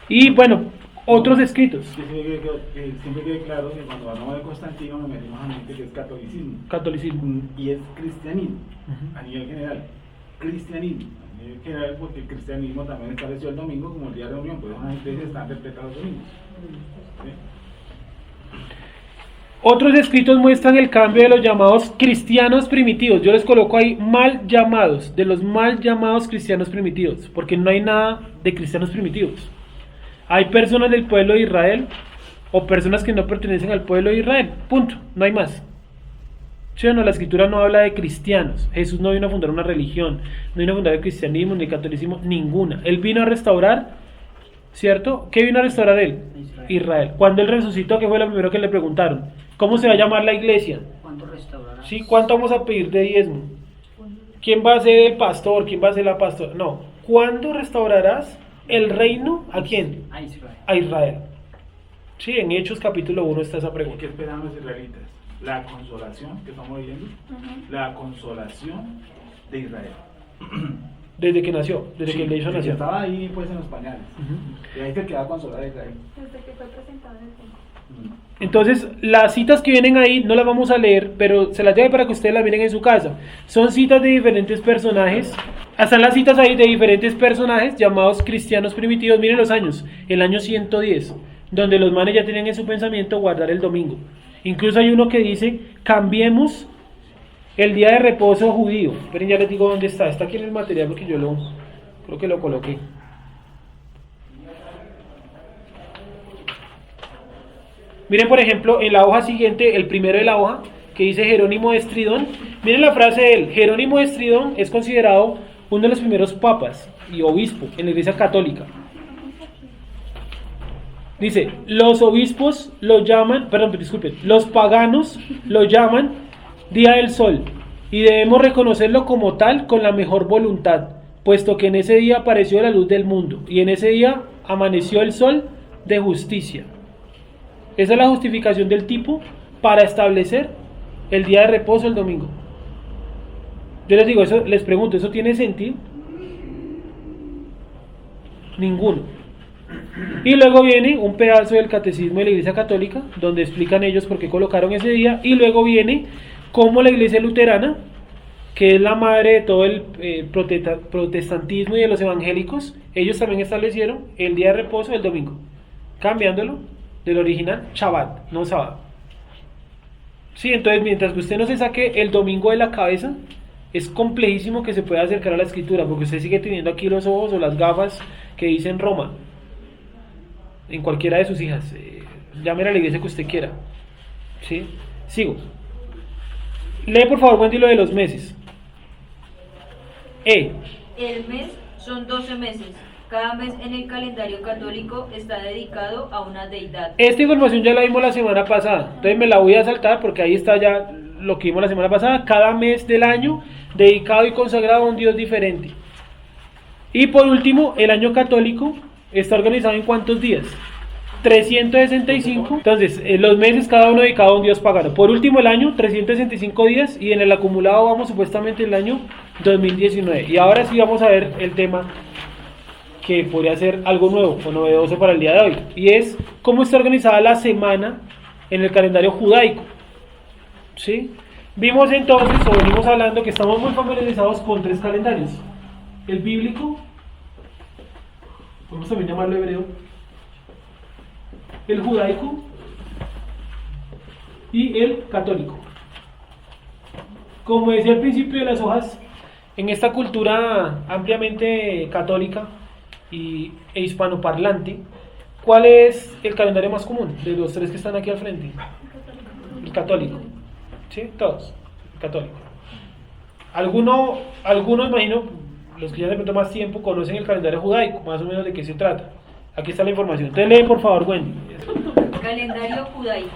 S1: Y bueno, otros escritos.
S3: Siempre quede claro que cuando hablamos de Constantino nos metimos a mente que es
S1: Catolicismo.
S3: Y es cristianismo, a nivel general. Cristianismo. General, porque el cristianismo también estableció el domingo como el día de reunión, pues una iglesia está interpretada los domingos. ¿Sí?
S1: Otros escritos muestran el cambio de los llamados cristianos primitivos. Yo les coloco ahí mal llamados, de los mal llamados cristianos primitivos, porque no hay nada de cristianos primitivos. Hay personas del pueblo de Israel o personas que no pertenecen al pueblo de Israel, punto, no hay más. ¿Sí o no? La escritura no habla de cristianos. Jesús no vino a fundar una religión, no vino a fundar el cristianismo ni el catolicismo, ninguna. Él vino a restaurar, ¿cierto? ¿Qué vino a restaurar él? Israel. Cuando él resucitó, ¿qué fue lo primero que le preguntaron? ¿Cómo se va a llamar la iglesia?
S7: ¿Cuándo restaurarás?
S1: ¿Sí? ¿Cuánto vamos a pedir de diezmo? ¿Quién va a ser el pastor? ¿Quién va a ser la pastora? No. ¿Cuándo restaurarás el reino? ¿A quién?
S7: A Israel.
S1: A Israel. Sí, en Hechos capítulo 1 está esa
S3: ¿Y
S1: pregunta.
S3: qué esperan los israelitas? La consolación que estamos viviendo, la consolación de Israel.
S1: Desde que nació, desde que le hizo
S3: desde que
S1: nació.
S3: estaba ahí pues en los pañales. Y ahí se queda consolada Israel.
S2: Desde que fue presentado en el templo.
S1: Entonces, las citas que vienen ahí no las vamos a leer, pero se las llevo para que ustedes las miren en su casa. Son citas de diferentes personajes. Están las citas ahí de diferentes personajes llamados cristianos primitivos. Miren los años, el año 110, donde los manes ya tienen en su pensamiento guardar el domingo. Incluso hay uno que dice, cambiemos el día de reposo judío. Esperen, ya les digo dónde está. Está aquí en el material porque yo creo que lo coloqué. Miren, por ejemplo, en la hoja siguiente, el primero de la hoja, que dice Jerónimo de Estridón. Miren la frase de él. Jerónimo de Estridón es considerado uno de los primeros papas y obispo en la iglesia católica. Dice, los obispos lo llaman, los paganos lo llaman Día del Sol y debemos reconocerlo como tal con la mejor voluntad, puesto que en ese día apareció la luz del mundo y en ese día amaneció el sol de justicia. Esa es la justificación del tipo para establecer el día de reposo el domingo. Yo les digo, eso, les pregunto, ¿eso tiene sentido? Ninguno. Y luego viene un pedazo del catecismo de la Iglesia Católica, donde explican ellos por qué colocaron ese día, y luego viene cómo la Iglesia Luterana, que es la madre de todo el protestantismo y de los evangélicos, ellos también establecieron el día de reposo el domingo, cambiándolo del original Shabbat, no sábado. Sí, entonces mientras que usted no se saque el domingo de la cabeza, es complejísimo que se pueda acercar a la escritura, porque usted sigue teniendo aquí los ojos o las gafas que dicen Roma, en cualquiera de sus hijas. Llame a la iglesia que usted quiera. ¿Sí? Sigo. Lee por favor, Wendy, lo de los meses.
S5: El mes son 12 meses. Cada mes en el calendario católico está dedicado a una deidad.
S1: Esta información ya la vimos la semana pasada, entonces me la voy a saltar porque ahí está ya lo que vimos la semana pasada. Cada mes del año dedicado y consagrado a un Dios diferente. Y por último, el año católico está organizado en ¿cuántos días? 365. Entonces, los meses cada uno dedicado a un dios pagano. Por último, el año, 365 días, y en el acumulado vamos supuestamente el año 2019. Y ahora sí vamos a ver el tema que podría ser algo nuevo o novedoso para el día de hoy, y es cómo está organizada la semana en el calendario judaico. ¿Sí? Vimos entonces, o venimos hablando, que estamos muy familiarizados con 3 calendarios: el bíblico, podemos también llamarlo hebreo, el judaico y el católico. Como decía al principio de las hojas, en esta cultura ampliamente católica e hispanoparlante, ¿cuál es el calendario más común de los 3 que están aquí al frente? El católico. ¿Sí? Todos. El católico. Algunos, imagino, los que ya de pronto más tiempo conocen el calendario judaico, más o menos de qué se trata. Aquí está la información. Entonces leen por favor, Wendy.
S5: Calendario judaico.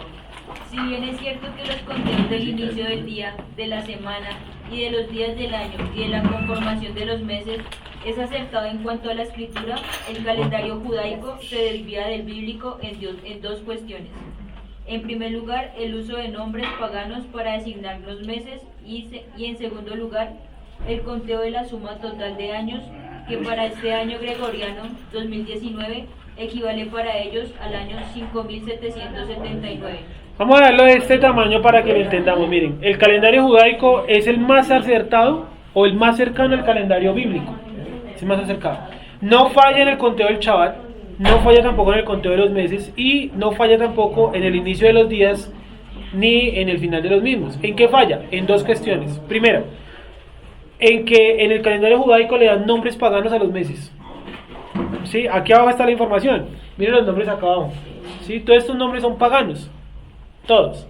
S5: Si bien es cierto que los conteos del inicio del día, de la semana y de los días del año y de la conformación de los meses es acertado en cuanto a la escritura, el calendario judaico se desvía del bíblico en 2 cuestiones. En primer lugar, el uso de nombres paganos para designar los meses y en segundo lugar, el conteo de la suma total de años, que para este año gregoriano 2019 equivale para ellos al año 5779.
S1: Vamos a darlo de este tamaño para que lo entendamos. Miren, el calendario judaico es el más acertado o el más cercano al calendario bíblico. Es el más acercado. No falla en el conteo del Shabbat, no falla tampoco en el conteo de los meses y no falla tampoco en el inicio de los días ni en el final de los mismos. ¿En qué falla? En 2 cuestiones. Primero, en que en el calendario judaico le dan nombres paganos a los meses. ¿Sí? Aquí abajo está la información. Miren los nombres acá abajo. ¿Sí? Todos estos nombres son paganos. Todos.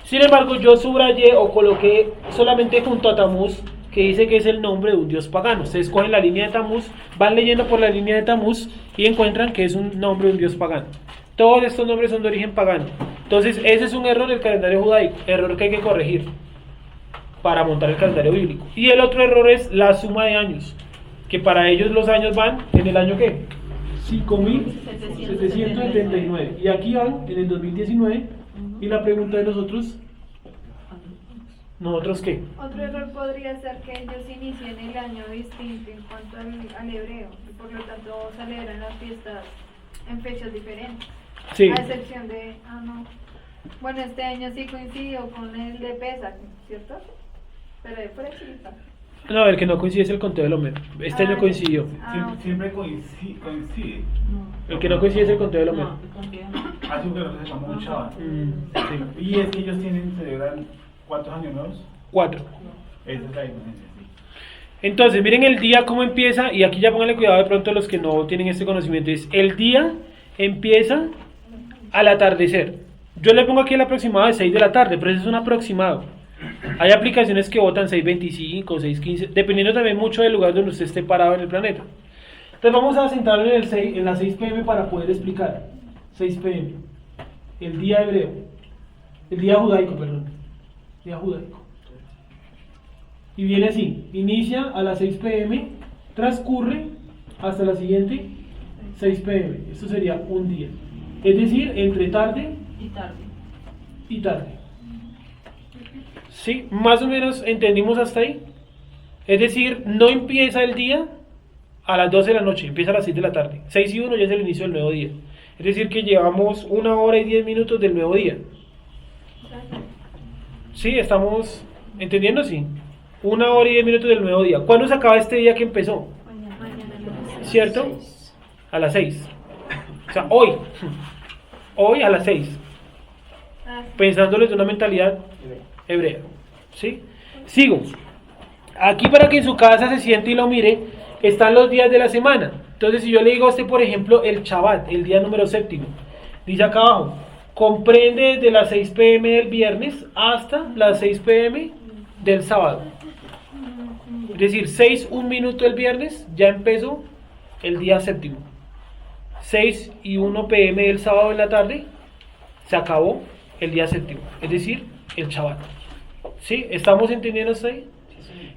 S1: Sin embargo, yo subrayé o coloqué solamente junto a Tamuz, que dice que es el nombre de un dios pagano. Ustedes cogen la línea de Tamuz, van leyendo por la línea de Tamuz y encuentran que es un nombre de un dios pagano. Todos estos nombres son de origen pagano. Entonces, ese es un error del calendario judaico, error que hay que corregir para montar el calendario bíblico. Y el otro error es la suma de años, que para ellos los años van en el año ¿qué? 5779. Y aquí van en el 2019. Y la pregunta de nosotros qué?
S2: Otro error podría ser que ellos inicien el año distinto en cuanto al hebreo, y por lo tanto celebran las fiestas en fechas diferentes.
S1: Sí.
S2: A excepción de, bueno, este año sí coincidió con el de Pesach, ¿cierto? Pero de fresita.
S1: No, el que no coincide es el conteo del Homer. Este año coincidió.
S3: Siempre coincide.
S1: El que no coincide es el conteo del Homer.
S3: Hace un que no se llama un Shabbat.
S1: Sí.
S3: Y es que ellos celebran ¿cuántos años nuevos?
S1: 4.
S3: Esa es la diferencia, sí.
S1: Entonces, miren el día cómo empieza, y aquí ya pónganle cuidado de pronto los que no tienen este conocimiento. El día empieza al atardecer. Yo le pongo aquí el aproximado de 6 de la tarde, pero eso es un aproximado. Hay aplicaciones que votan 6.25, 6.15, dependiendo también mucho del lugar donde usted esté parado en el planeta. Entonces vamos a centrarnos en las 6 p.m. para poder explicar. 6 p.m. El día hebreo. El día judaico, perdón. Día judaico. Y viene así. Inicia a las 6 p.m. Transcurre hasta la siguiente 6 p.m. Esto sería un día. Es decir, entre tarde y tarde. ¿Sí? Más o menos entendimos hasta ahí. Es decir, no empieza el día a las 12 de la noche, empieza a las 6 de la tarde. 6 y 1 ya es el inicio del nuevo día. Es decir, que llevamos 1 hora y 10 minutos del nuevo día. ¿Sí? ¿Estamos entendiendo? Sí. 1 hora y 10 minutos del nuevo día. ¿Cuándo se acaba este día que empezó? ¿Cierto? A las 6. O sea, hoy. Hoy a las 6. Pensándoles de una mentalidad hebrea. ¿Sí? Sigo. Aquí para que en su casa se siente y lo mire, están los días de la semana. Entonces, si yo le digo a usted, por ejemplo, el Shabbat, el día número 7, dice acá abajo, comprende desde las 6 p.m. del viernes hasta las 6 p.m. del sábado. Es decir, 6, 1 minuto el viernes, ya empezó el día 7. 6 y 1 p.m. del sábado en la tarde, se acabó el día 7. Es decir, el Shabbat. ¿Sí? ¿Estamos entendiendo hasta ahí?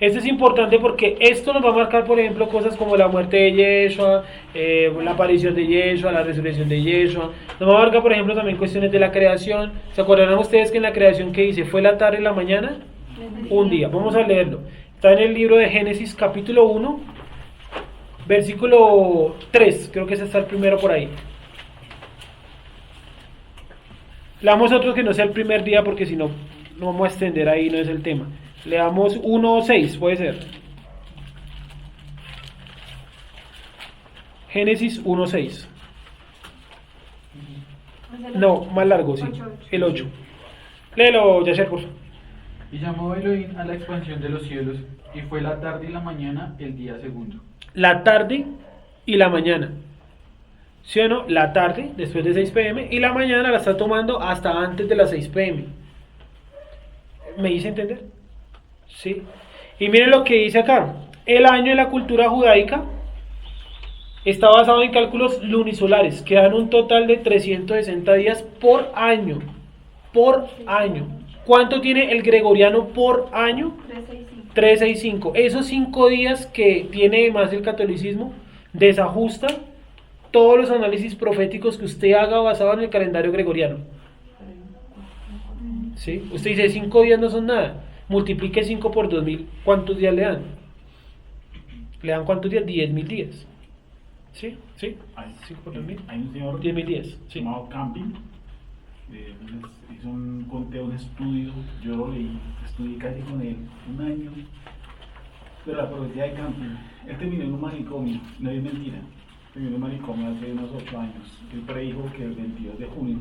S1: Esto es importante porque esto nos va a marcar, por ejemplo, cosas como la muerte de Yeshua, la aparición de Yeshua, la resurrección de Yeshua. Nos va a marcar, por ejemplo, también cuestiones de la creación. ¿Se acordarán ustedes que en la creación que dice fue la tarde y la mañana? Un día. Vamos a leerlo. Está en el libro de Génesis, capítulo 1, versículo 3. Creo que ese está el primero por ahí. Leamos otro que no sea el primer día porque si no, no vamos a extender ahí, no es el tema. Leamos 1:6, puede ser. Génesis 1:6. No, más largo, sí. El 8. Léelo, Yasher, por favor.
S8: Y llamó Elohim a la expansión de los cielos, y fue la tarde y la mañana el día segundo.
S1: La tarde y la mañana. ¿Sí o no? La tarde, después de 6 p.m. y la mañana la está tomando hasta antes de las 6 p.m. ¿Me hice entender? Sí. Y miren lo que dice acá. El año en la cultura judaica está basado en cálculos lunisolares, que dan un total de 360 días por año. Por año. ¿Cuánto tiene el gregoriano por año? 365. Esos 5 días que tiene más el catolicismo desajustan todos los análisis proféticos que usted haga basado en el calendario gregoriano. ¿Sí? Usted dice 5 días no son nada. Multiplique 5 por 2000. ¿Cuántos días le dan? ¿Le dan cuántos días? 10.000 días. ¿Sí? ¿Sí? 5 por 2000.
S3: Hay un señor
S1: 10.000 días. Sí.
S3: llamado Camping. Hizo un conteo, un estudio. Yo lo leí, estudié casi con él un año. Pero la profecía de Camping, él terminó en un manicomio, no es mentira. Terminó en un manicomio hace unos 8 años. Él predijo que el 22 de junio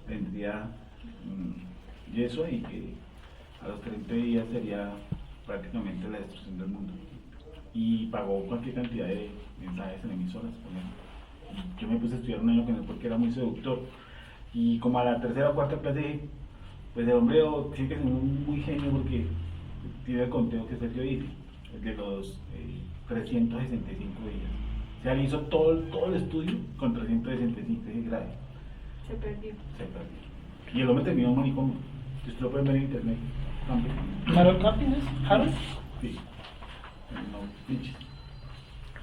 S3: vendría Yeshua y que a los 30 días sería prácticamente la destrucción del mundo. Y pagó cualquier cantidad de mensajes en emisoras, por ejemplo. Y yo me puse a estudiar un año con él porque era muy seductor. Y como a la tercera o cuarta clase, pues el hombre tiene que ser muy genio porque tiene el conteo que se dice, el de los 365 días. O sea, él hizo todo el estudio con 365 grados.
S2: Se perdió.
S3: Y el hombre terminó en un manicomio. Ustedes lo pueden ver en internet.
S1: ¿Harold Camping es? ¿Harold?
S3: Sí. No, pinches.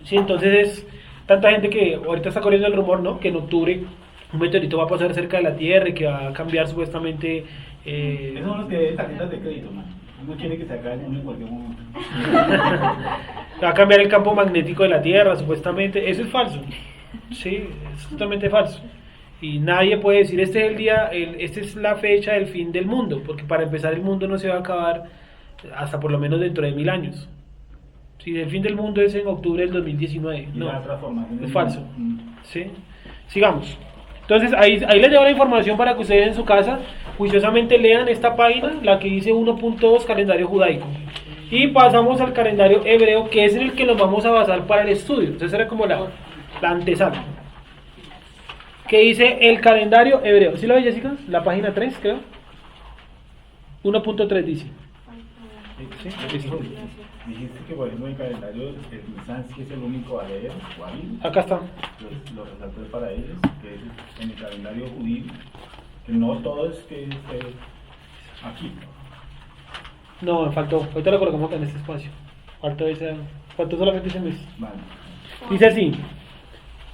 S1: Sí, entonces es tanta gente que ahorita está corriendo el rumor, ¿no? Que en octubre un meteorito va a pasar cerca de la Tierra y que va a cambiar supuestamente...
S3: Esos son los que de tarjetas de crédito, man. Uno quiere que se acabe uno en cualquier momento.
S1: Va a cambiar el campo magnético de la Tierra, supuestamente. Eso es falso. Sí, es totalmente falso. Y nadie puede decir, este es el día, esta es la fecha del fin del mundo, porque para empezar el mundo no se va a acabar hasta por lo menos dentro de 1000 años. Si el fin del mundo es en octubre del 2019, no, es falso. ¿Sí? Sigamos. Entonces ahí les dejo la información para que ustedes en su casa juiciosamente lean esta página, la que dice 1.2 calendario judaico. Y pasamos al calendario hebreo, que es en el que nos vamos a basar para el estudio. Entonces era como la antesala. Que dice el calendario hebreo. ¿Sí lo ves, Jessica? La página 3, creo. 1.3 dice.
S3: ¿Sí? Dijiste que por ejemplo en el calendario el Nisan sí es el único a leer, o hábil.
S1: Acá está.
S3: Lo resalto para ellos, que es en el calendario judío, que no todo es que esté aquí.
S1: No, me faltó. Ahorita lo colocamos acá en este espacio. Faltó solamente ese mes.
S3: Vale.
S1: Dice así.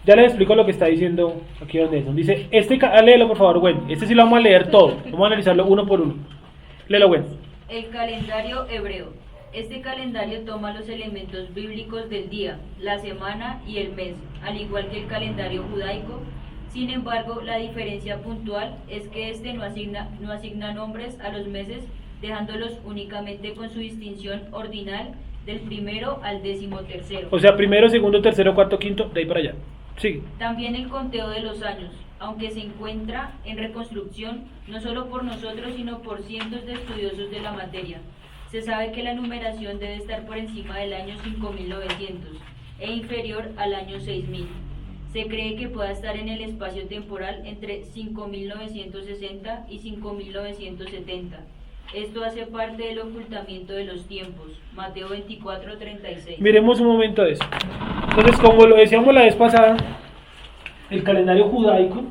S1: Ya les explico lo que está diciendo aquí donde es. Dice, léelo por favor, Gwen. Este sí lo vamos a leer todo. Vamos a analizarlo uno por uno. Léelo, Gwen.
S5: El calendario hebreo. Este calendario toma los elementos bíblicos del día, la semana y el mes, al igual que el calendario judaico. Sin embargo, la diferencia puntual es que este no asigna nombres a los meses, dejándolos únicamente con su distinción ordinal del primero al 13º.
S1: O sea, primero, segundo, tercero, cuarto, quinto, de ahí para allá. Sigue.
S5: También el conteo de los años, aunque se encuentra en reconstrucción, no solo por nosotros, sino por cientos de estudiosos de la materia. Se sabe que la numeración debe estar por encima del año 5900 e inferior al año 6000. Se cree que pueda estar en el espacio temporal entre 5960 y 5970. Esto hace parte del ocultamiento de los tiempos. Mateo 24:36.
S1: Miremos un momento de eso. Entonces, como lo decíamos la vez pasada, el calendario judaico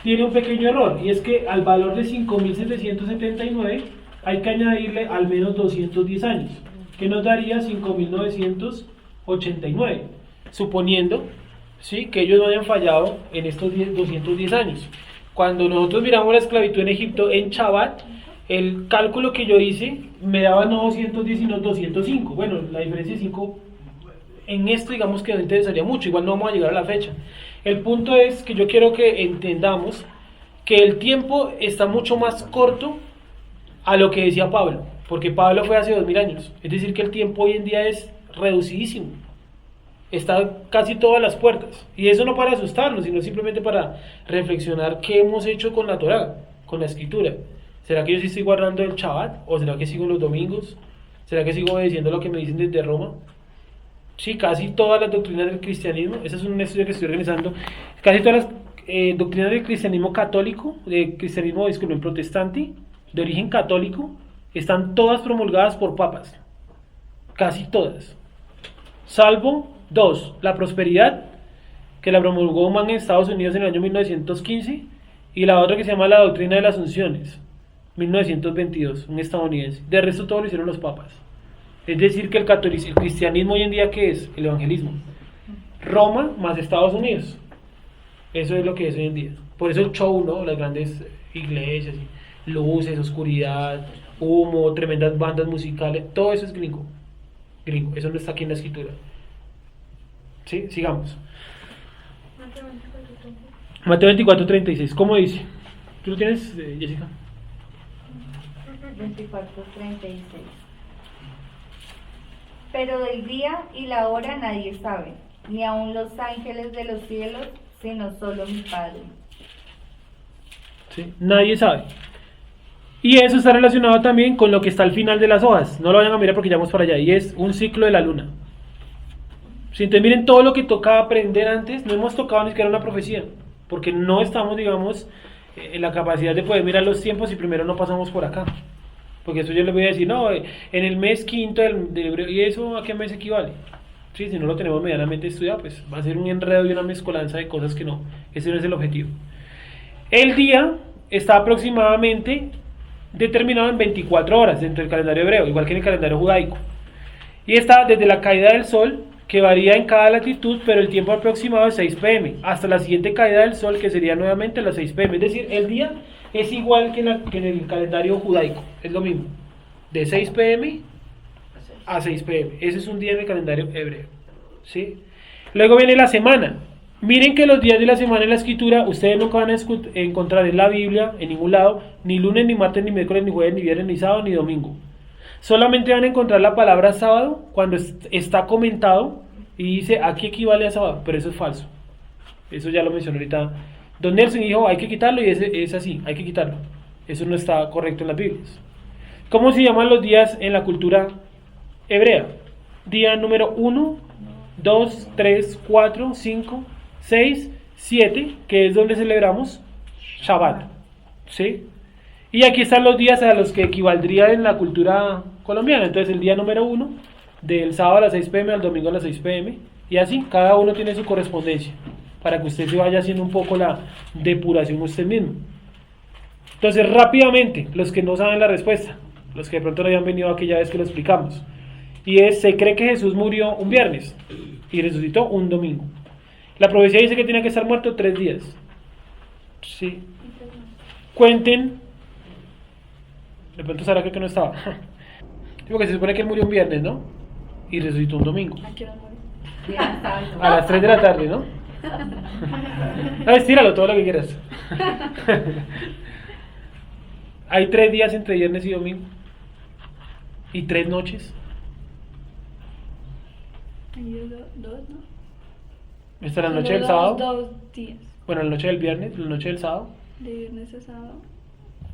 S1: tiene un pequeño error, y es que al valor de 5779 hay que añadirle al menos 210 años. que nos daría 5.989, suponiendo, ¿sí?, que ellos no hayan fallado en estos 210 años. Cuando nosotros miramos la esclavitud en Egipto en Shabbat, el cálculo que yo hice me daba no 210 sino 205. Bueno, la diferencia de 5 en esto digamos que no interesaría mucho, igual no vamos a llegar a la fecha. El punto es que yo quiero que entendamos que el tiempo está mucho más corto a lo que decía Pablo, porque Pablo fue hace 2000 años, es decir que el tiempo hoy en día es reducidísimo, está casi todas las puertas, y eso no para asustarnos, sino simplemente para reflexionar qué hemos hecho con la Torá, con la escritura. ¿Será que yo sí estoy guardando el Shabbat? ¿O será que sigo los domingos? ¿Será que sigo obedeciendo lo que me dicen desde Roma? Sí, casi todas las doctrinas del cristianismo, ese es un estudio que estoy organizando, casi todas las doctrinas del cristianismo católico, del cristianismo, disculpen, protestante, de origen católico, están todas promulgadas por papas, casi todas, salvo dos: la prosperidad, que la promulgó un man en Estados Unidos en el año 1915, y la otra que se llama la doctrina de las unciones, 1922, un estadounidense. De resto todo lo hicieron los papas. Es decir que el cristianismo hoy en día, ¿qué es? El evangelismo. Roma más Estados Unidos. Eso es lo que es hoy en día. Por eso el show, ¿no? Las grandes iglesias, luces, oscuridad, humo, tremendas bandas musicales, todo eso es gringo. Gringo, eso no está aquí en la escritura. ¿Sí? Sigamos. Mateo 24:36, ¿cómo dice? ¿Tú lo tienes, Jessica?
S9: 24:36. Pero del día y la hora nadie sabe, ni aun los ángeles de los cielos, sino solo mi Padre.
S1: ¿Sí? Nadie sabe. Y eso está relacionado también con lo que está al final de las hojas. No lo vayan a mirar porque ya vamos para allá. Y es un ciclo de la luna. Si entonces miren todo lo que tocaba aprender antes, no hemos tocado ni siquiera una profecía. Porque no estamos, digamos, en la capacidad de poder mirar los tiempos y primero no pasamos por acá. Porque eso yo les voy a decir, no, en el mes quinto del hebreo, ¿y eso a qué mes equivale? Sí, si no lo tenemos medianamente estudiado, pues va a ser un enredo y una mezcolanza de cosas que no, ese no es el objetivo. El día está aproximadamente determinado en 24 horas dentro del calendario hebreo, igual que en el calendario judaico. Y está desde la caída del sol, que varía en cada latitud, pero el tiempo aproximado es 6 p.m., hasta la siguiente caída del sol, que sería nuevamente las 6 p.m. Es decir, el día es igual que en el calendario judaico, es lo mismo, de 6 p.m. a 6 p.m. Ese es un día en el calendario hebreo, ¿sí? Luego viene la semana. Miren que los días de la semana en la escritura ustedes nunca van a encontrar en la Biblia, en ningún lado, ni lunes, ni martes, ni miércoles, ni jueves, ni viernes, ni sábado, ni domingo. Solamente van a encontrar la palabra sábado cuando está comentado y dice aquí equivale a sábado, pero eso es falso. Eso ya lo mencioné ahorita. Don Nelson dijo hay que quitarlo y es así, hay que quitarlo. Eso no está correcto en las Biblias. ¿Cómo se llaman los días en la cultura hebrea? Día número 1, 2, 3, 4, 5, 6, 7, que es donde celebramos Shabbat, ¿sí? Y aquí están los días a los que equivaldría en la cultura colombiana. Entonces el día número 1, del sábado a las 6 p.m. al domingo a las 6 p.m. Y así, cada uno tiene su correspondencia, para que usted se vaya haciendo un poco la depuración usted mismo. Entonces rápidamente, los que no saben la respuesta, los que de pronto no habían venido aquella vez que lo explicamos, y es, se cree que Jesús murió un viernes y resucitó un domingo. La profecía dice que tenía que estar muerto 3 días. Sí. Cuenten. De pronto Sara creo que no estaba. Porque se supone que él murió un viernes, ¿no? Y resucitó un domingo.
S2: ¿A qué hora murió?
S1: A las 3 de la tarde, ¿no? A ver, tíralo todo lo que quieras. Hay 3 días entre viernes y domingo. Y 3 noches.
S2: Hay dos, ¿no?
S1: Esta es la noche del sábado.
S2: 2 días.
S1: Bueno, la noche del viernes, la noche del sábado.
S2: De viernes a sábado.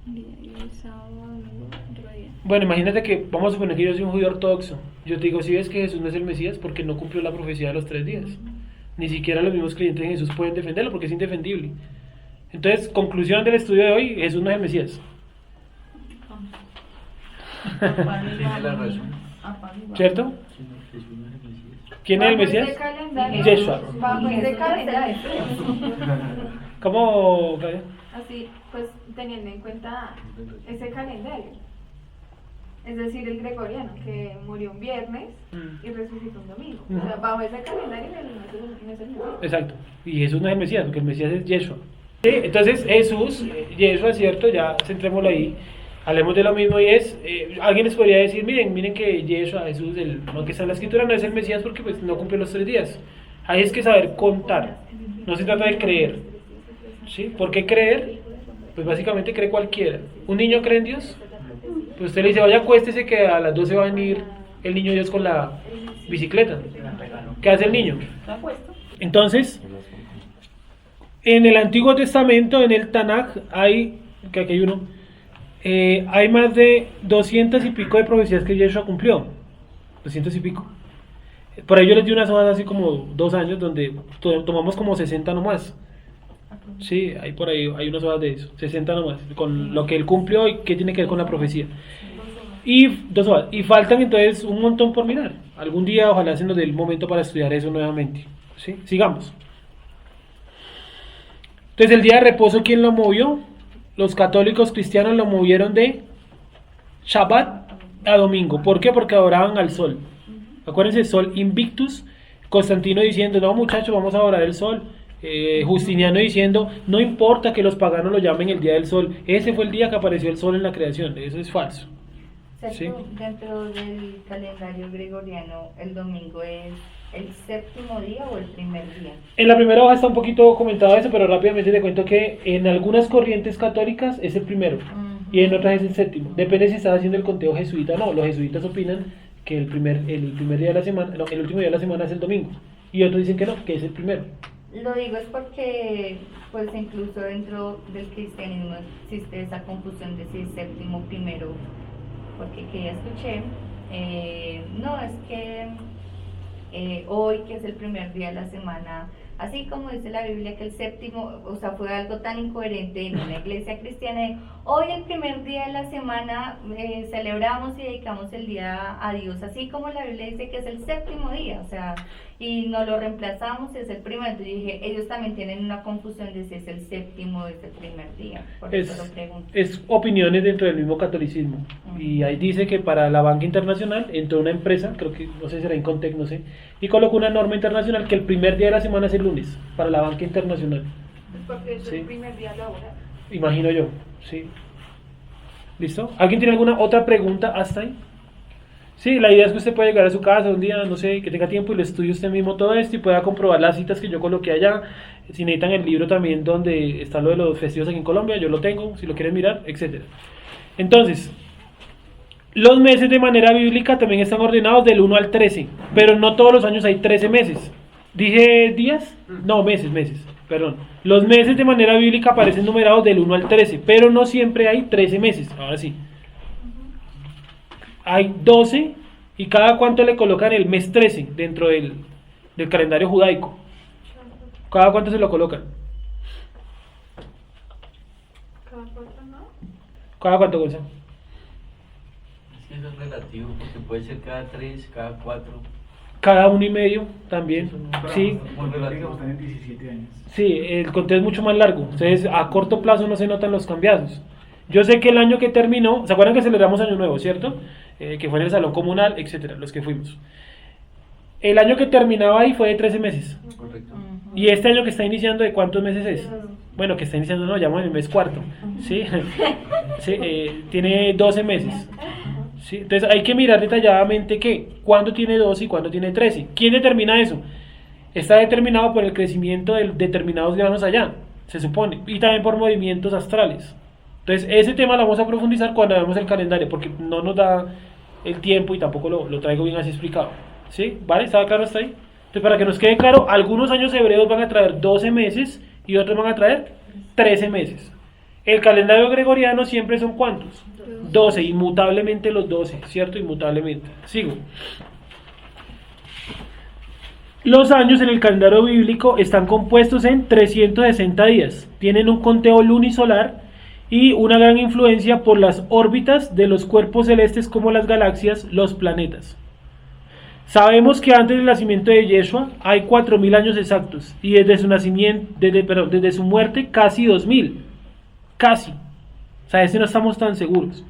S2: Y el sábado a domingo, otro día.
S1: Bueno, imagínate que, vamos a suponer que yo soy un judío ortodoxo. Yo te digo, si ves que Jesús no es el Mesías, porque no cumplió la profecía de los 3 días. Ni siquiera los mismos creyentes en Jesús pueden defenderlo, porque es indefendible. Entonces, conclusión del estudio de hoy, Jesús no es el Mesías.
S4: Tiene la razón.
S1: ¿Cierto? ¿Quién es el Mesías? Yeshua.
S2: Bajo ese calendario.
S1: ¿Cómo, Gabriel?
S2: Así, pues teniendo en cuenta ese calendario. Es decir, el gregoriano, que murió un viernes y resucitó un domingo. O sea, bajo ese calendario no es el Mesías.
S1: Exacto. Y Jesús no es el Mesías, porque el Mesías es Yeshua. Sí, entonces Jesús, Yeshua, ¿cierto? Ya centrémoslo ahí. Hablemos de lo mismo y es, alguien les podría decir, miren que Yeshua, Jesús, lo que está en la escritura no es el Mesías porque pues no cumple los 3 días. Ahí es que saber contar, no se trata de creer. ¿Sí? ¿Por qué creer? Pues básicamente cree cualquiera. ¿Un niño cree en Dios? Pues usted le dice, vaya acuéstese que a las 12 va a venir el niño Dios con la bicicleta. ¿Qué hace el niño? Entonces, en el Antiguo Testamento, en el Tanaj, que aquí hay uno, hay más de 200 y pico de profecías que Yeshua cumplió. 200 y pico. Por ahí yo les di unas hojas así como 2 años donde tomamos como 60 nomás. Sí, hay por ahí, hay unas hojas de eso, 60 nomás, con lo que él cumplió y qué tiene que ver con la profecía. Y 2 hojas. Y faltan entonces un montón por mirar. Algún día ojalá se nos dé el momento para estudiar eso nuevamente. ¿Sí? Sigamos. Entonces el día de reposo, ¿quién lo movió? Los católicos cristianos lo movieron de Shabbat a domingo. ¿Por qué? Porque adoraban al sol. Acuérdense, sol invictus. Constantino diciendo, no muchachos, vamos a adorar el sol. Justiniano diciendo, no importa que los paganos lo llamen el día del sol. Ese fue el día que apareció el sol en la creación. Eso es falso.
S9: ¿Sí? Dentro del calendario gregoriano, ¿el domingo es el 7º día o el primer día?
S1: En la primera hoja está un poquito comentado eso, pero rápidamente te cuento que en algunas corrientes católicas es el primero y en otras es el 7º. Depende si estás haciendo el conteo jesuita o no. Los jesuitas opinan que el primer día de la semana, no, el último día de la semana es el domingo, y otros dicen que no, que es el primero.
S9: Lo digo es porque pues incluso dentro del cristianismo existe esa confusión de si es 7º primero, porque que ya escuché, no, es que hoy que es el primer día de la semana, así como dice la Biblia que el 7º, o sea, fue algo tan incoherente en una iglesia cristiana, hoy el primer día de la semana celebramos y dedicamos el día a Dios, así como la Biblia dice que es el 7º día, o sea, y no lo reemplazamos, es el primero. Entonces dije, ellos también tienen una confusión de si es el 7º o es el primer día, por eso lo pregunto.
S1: Es opiniones dentro del mismo catolicismo, y ahí dice que para la banca internacional entró una empresa, creo que, no sé si será Incontec, no sé, y colocó una norma internacional que el primer día de la semana es el lunes, para la banca internacional.
S2: Porque es
S1: Sí.
S2: el primer día laboral.
S1: Imagino yo, sí. ¿Listo? ¿Alguien tiene alguna otra pregunta hasta ahí? Sí, la idea es que usted pueda llegar a su casa un día, no sé, que tenga tiempo y lo estudie usted mismo todo esto y pueda comprobar las citas que yo coloqué allá. Si necesitan el libro también donde está lo de los festivos aquí en Colombia, yo lo tengo, si lo quieren mirar, etc. Entonces, los meses de manera bíblica también están ordenados del 1 al 13, pero no todos los años hay 13 meses. ¿Dije días? No, meses, perdón. Los meses de manera bíblica aparecen numerados del 1 al 13, pero no siempre hay 13 meses, ahora sí. Hay 12 y cada cuánto le colocan el mes 13 dentro del calendario judaico. ¿Cada cuánto se lo colocan?
S2: Cada 4, ¿no?
S1: ¿Cada cuánto, Gonzalo?
S4: Es que eso es relativo, porque puede ser cada 3, cada 4.
S1: Cada 1 y medio también. Sí,
S3: Muy relativo, están en 17 años.
S1: sí, el conteo es mucho más largo. Entonces, a corto plazo no se notan los cambiazos. Yo sé que el año que terminó, ¿se acuerdan que celebramos Año Nuevo, cierto? Que fue en el salón comunal, etcétera, los que fuimos. El año que terminaba ahí fue de 13 meses.
S4: Correcto.
S1: ¿Y este año que está iniciando de cuántos meses es? Bueno, que está iniciando, no, llamamos el mes cuarto. ¿Sí? Sí, tiene 12 meses. ¿Sí? Entonces hay que mirar detalladamente cuándo tiene 12 y cuándo tiene 13. ¿Quién determina eso? Está determinado por el crecimiento de determinados granos allá, se supone, y también por movimientos astrales. Entonces ese tema lo vamos a profundizar cuando veamos el calendario, porque no nos da el tiempo y tampoco lo traigo bien así explicado. ¿Sí? ¿Vale? ¿Estaba claro hasta ahí? Entonces, para que nos quede claro, algunos años hebreos van a traer 12 meses y otros van a traer 13 meses. El calendario gregoriano siempre son ¿cuántos? 12, inmutablemente los 12, ¿cierto? Inmutablemente. Sigo. Los años en el calendario bíblico están compuestos en 360 días. Tienen un conteo lunisolar y una gran influencia por las órbitas de los cuerpos celestes como las galaxias, los planetas. Sabemos que antes del nacimiento de Yeshua hay 4000 años exactos y desde su nacimiento, desde su muerte casi 2000. Casi. O sea, no estamos tan seguros.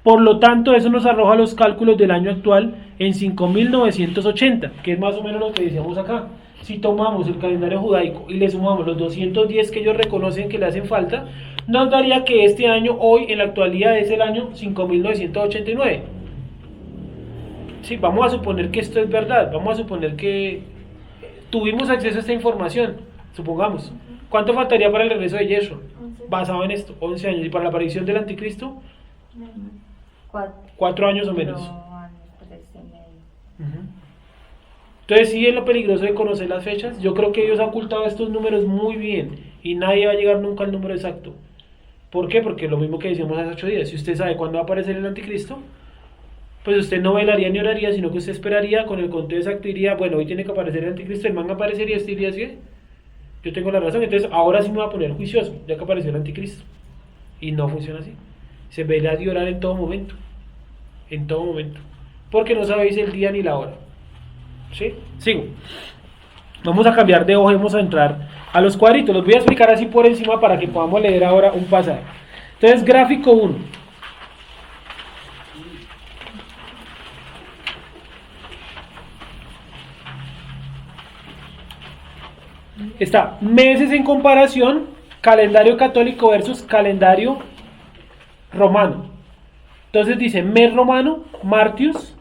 S1: Por lo tanto, eso nos arroja los cálculos del año actual en 5.980, que es más o menos lo que decíamos acá. Si tomamos el calendario judaico y le sumamos los 210 que ellos reconocen que le hacen falta, nos daría que este año, hoy, en la actualidad, es el año 5.989. Sí, vamos a suponer que esto es verdad, vamos a suponer que tuvimos acceso a esta información, supongamos. ¿Cuánto faltaría para el regreso de Yeshua? Basado en esto, 11 años. ¿Y para la aparición del anticristo? 4 años o menos. Entonces, sí es lo peligroso de conocer las fechas. Yo creo que Dios ha ocultado estos números muy bien y nadie va a llegar nunca al número exacto. ¿Por qué? Porque lo mismo que decíamos hace 8 días. Si usted sabe cuándo va a aparecer el anticristo, pues usted no velaría ni oraría, sino que usted esperaría con el conteo exacto y diría, bueno, hoy tiene que aparecer el anticristo, el man aparecería este día así. Yo tengo la razón, entonces ahora sí me voy a poner juicioso, ya que apareció el anticristo. Y no funciona así. Se verá de orar en todo momento. En todo momento. Porque no sabéis el día ni la hora. ¿Sí? Sigo. Vamos a cambiar de hoja y vamos a entrar a los cuadritos. Los voy a explicar así por encima para que podamos leer ahora un pasaje. Entonces, gráfico 1. Está meses en comparación, calendario católico versus calendario romano. Entonces dice mes romano, Martius,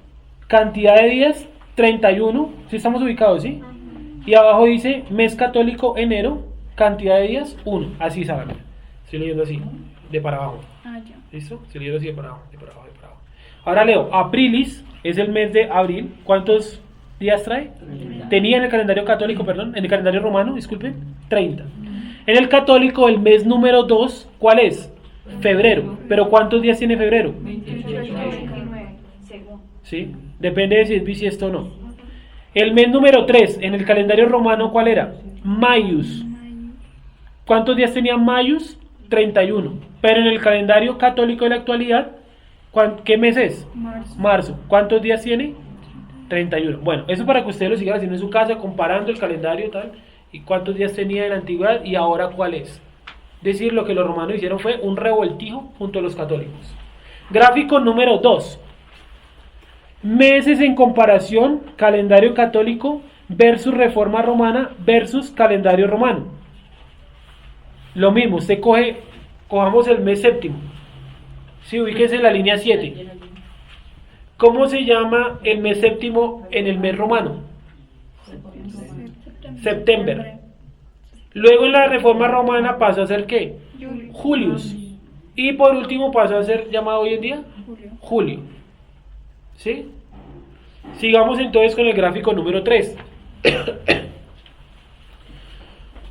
S1: cantidad de días, 31. ¿Sí estamos ubicados, sí? Y abajo dice mes católico, enero, cantidad de días, 1. Así saben. Estoy leyendo así, de para abajo. ¿Listo? Estoy leyendo así de para abajo, de para abajo, de para abajo. Ahora leo, aprilis es el mes de abril. ¿Cuántos días trae? Tenía en el calendario católico, perdón, en el calendario romano, disculpen, 30. En el católico, el mes número 2, ¿cuál es? Febrero. ¿Pero cuántos días tiene febrero?
S2: 29, según.
S1: ¿Sí? Depende de si es bisiesto o no. El mes número 3, en el calendario romano, ¿cuál era? Maius. ¿Cuántos días tenía Maius? 31. Pero en el calendario católico de la actualidad, ¿qué mes es? Marzo. ¿Cuántos días tiene? 31. Bueno, eso para que ustedes lo sigan haciendo en su casa, comparando el calendario tal, y cuántos días tenía en la antigüedad y ahora cuál es. Es decir, lo que los romanos hicieron fue un revoltijo junto a los católicos. Gráfico número 2. Meses en comparación, calendario católico versus reforma romana versus calendario romano. Lo mismo, usted cojamos el mes séptimo. Sí, ubíquese en la línea 7. ¿Cómo se llama el mes séptimo en el mes romano? September. Luego en la reforma romana pasó a ser ¿qué? Julius. Y por último pasó a ser llamado hoy en día Julio. ¿Sí? Sigamos entonces con el gráfico número 3.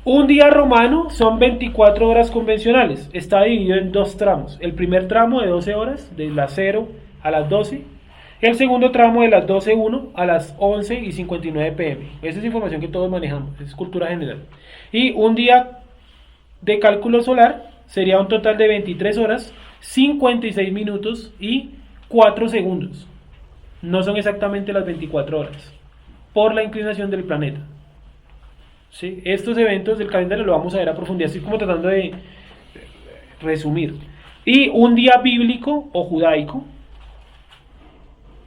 S1: Un día romano son 24 horas convencionales. Está dividido en 2 tramos. El primer tramo de 12 horas, de las 0 a las 12. El segundo tramo de las 12:01 a las 11:59 pm. Esa es información que todos manejamos, es cultura general. Y un día de cálculo solar sería un total de 23 horas, 56 minutos y 4 segundos. No son exactamente las 24 horas, por la inclinación del planeta. ¿Sí? Estos eventos del calendario lo vamos a ver a profundidad, estoy como tratando de resumir. Y un día bíblico o judaico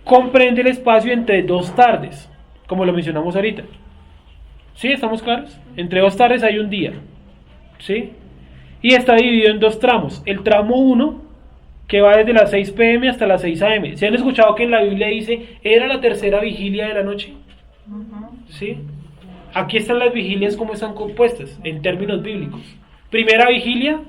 S1: comprende el espacio entre 2 tardes, como lo mencionamos ahorita. ¿Sí? ¿Estamos claros? Entre 2 tardes hay un día. ¿Sí? Y está dividido en 2 tramos. El tramo 1, que va desde las 6 pm hasta las 6 am. ¿Se han escuchado que en la Biblia dice, era la tercera vigilia de la noche? ¿Sí? Aquí están las vigilias como están compuestas, en términos bíblicos. Primera vigilia,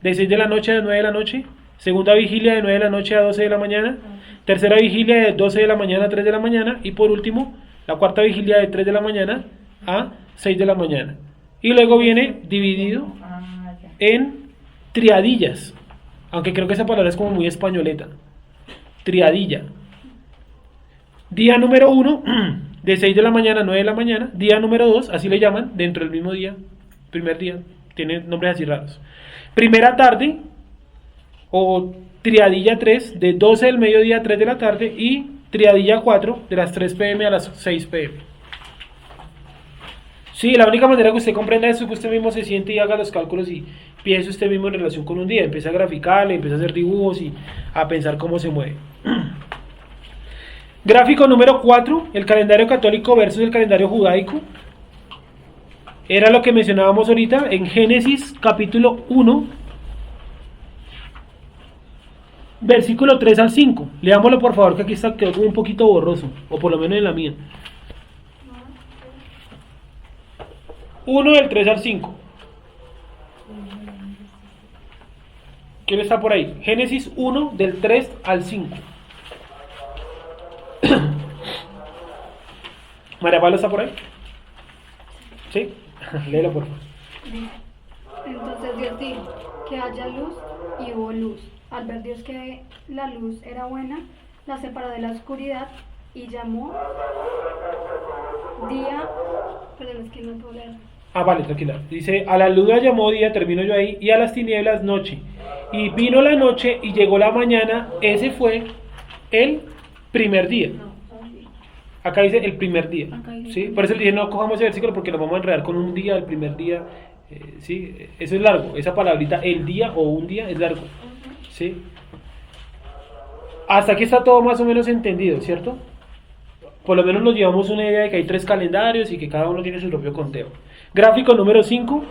S1: de 6 de la noche a 9 de la noche. Segunda vigilia, de 9 de la noche a 12 de la mañana. Tercera vigilia, de 12 de la mañana a 3 de la mañana. Y por último, la cuarta vigilia, de 3 de la mañana a 6 de la mañana. Y luego viene dividido en triadillas. Aunque creo que esa palabra es como muy españoleta. Triadilla. Día número 1, de 6 de la mañana a 9 de la mañana. Día número 2, así le llaman, dentro del mismo día. Primer día, tiene nombres así raros. Primera tarde, o triadilla 3, de 12 del mediodía a 3 de la tarde. Y triadilla 4, de las 3 pm a las 6 pm. Sí, la única manera que usted comprenda eso es que usted mismo se siente y haga los cálculos y piense usted mismo en relación con un día, empieza a graficarle, empieza a hacer dibujos y a pensar cómo se mueve. Gráfico número 4, el calendario católico versus el calendario judaico. Era lo que mencionábamos ahorita en Génesis capítulo 1, versículo 3 al 5. Leámoslo por favor, que aquí está, quedó como un poquito borroso, o por lo menos en la mía. 1 del 3 al 5. ¿Quién está por ahí? Génesis 1 del 3 al 5. María Paula está por ahí. ¿Sí? Léelo por favor.
S10: Entonces Dios dijo que haya luz y hubo luz. Al ver Dios que la luz era buena, la separó de la oscuridad y llamó día. Perdón, es que no puedo leer.
S1: Vale, tranquila. Dice, a la luz la llamó día, termino yo ahí, y a las tinieblas noche. Y vino la noche y llegó la mañana, ese fue el primer día. Acá dice el primer día. ¿Sí? Por eso le dije, no cojamos ese versículo porque lo vamos a enredar con un día, el primer día. ¿Sí? Eso es largo, esa palabrita, el día o un día, es largo. ¿Sí? Hasta aquí está todo más o menos entendido, ¿cierto? Por lo menos nos llevamos una idea de que hay 3 calendarios y que cada uno tiene su propio conteo. Gráfico número 5,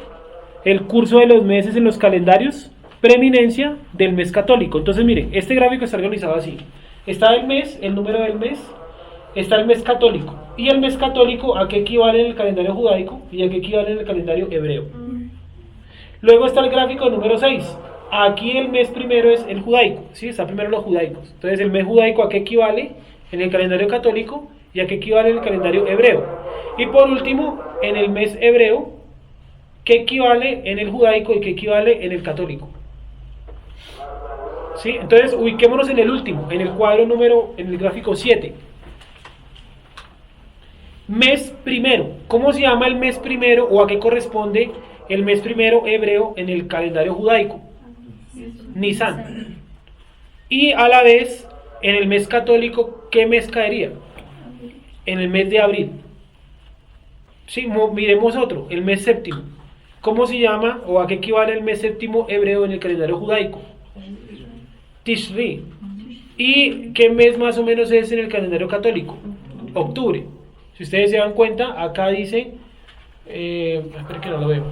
S1: el curso de los meses en los calendarios, preeminencia del mes católico. Entonces miren, este gráfico está organizado así. Está el mes, el número del mes, está el mes católico. ¿Y el mes católico a qué equivale en el calendario judaico y a qué equivale en el calendario hebreo? Luego está el gráfico número 6. Aquí el mes primero es el judaico, ¿sí? Está primero los judaicos. Entonces el mes judaico a qué equivale en el calendario católico y a qué equivale en el calendario hebreo. Y por último, en el mes hebreo, ¿qué equivale en el judaico y qué equivale en el católico? ¿Sí? Entonces ubiquémonos en el último, en el cuadro número, en el gráfico 7. Mes primero. ¿Cómo se llama el mes primero o a qué corresponde el mes primero hebreo en el calendario judaico? Nisan. Y a la vez, en el mes católico, ¿qué mes caería? En el mes de abril. Sí, miremos otro, el mes séptimo. ¿Cómo se llama o a qué equivale el mes séptimo hebreo en el calendario judaico? Tishri. ¿Y qué mes más o menos es en el calendario católico? Octubre. Si ustedes se dan cuenta, acá dice, espera que no lo veo.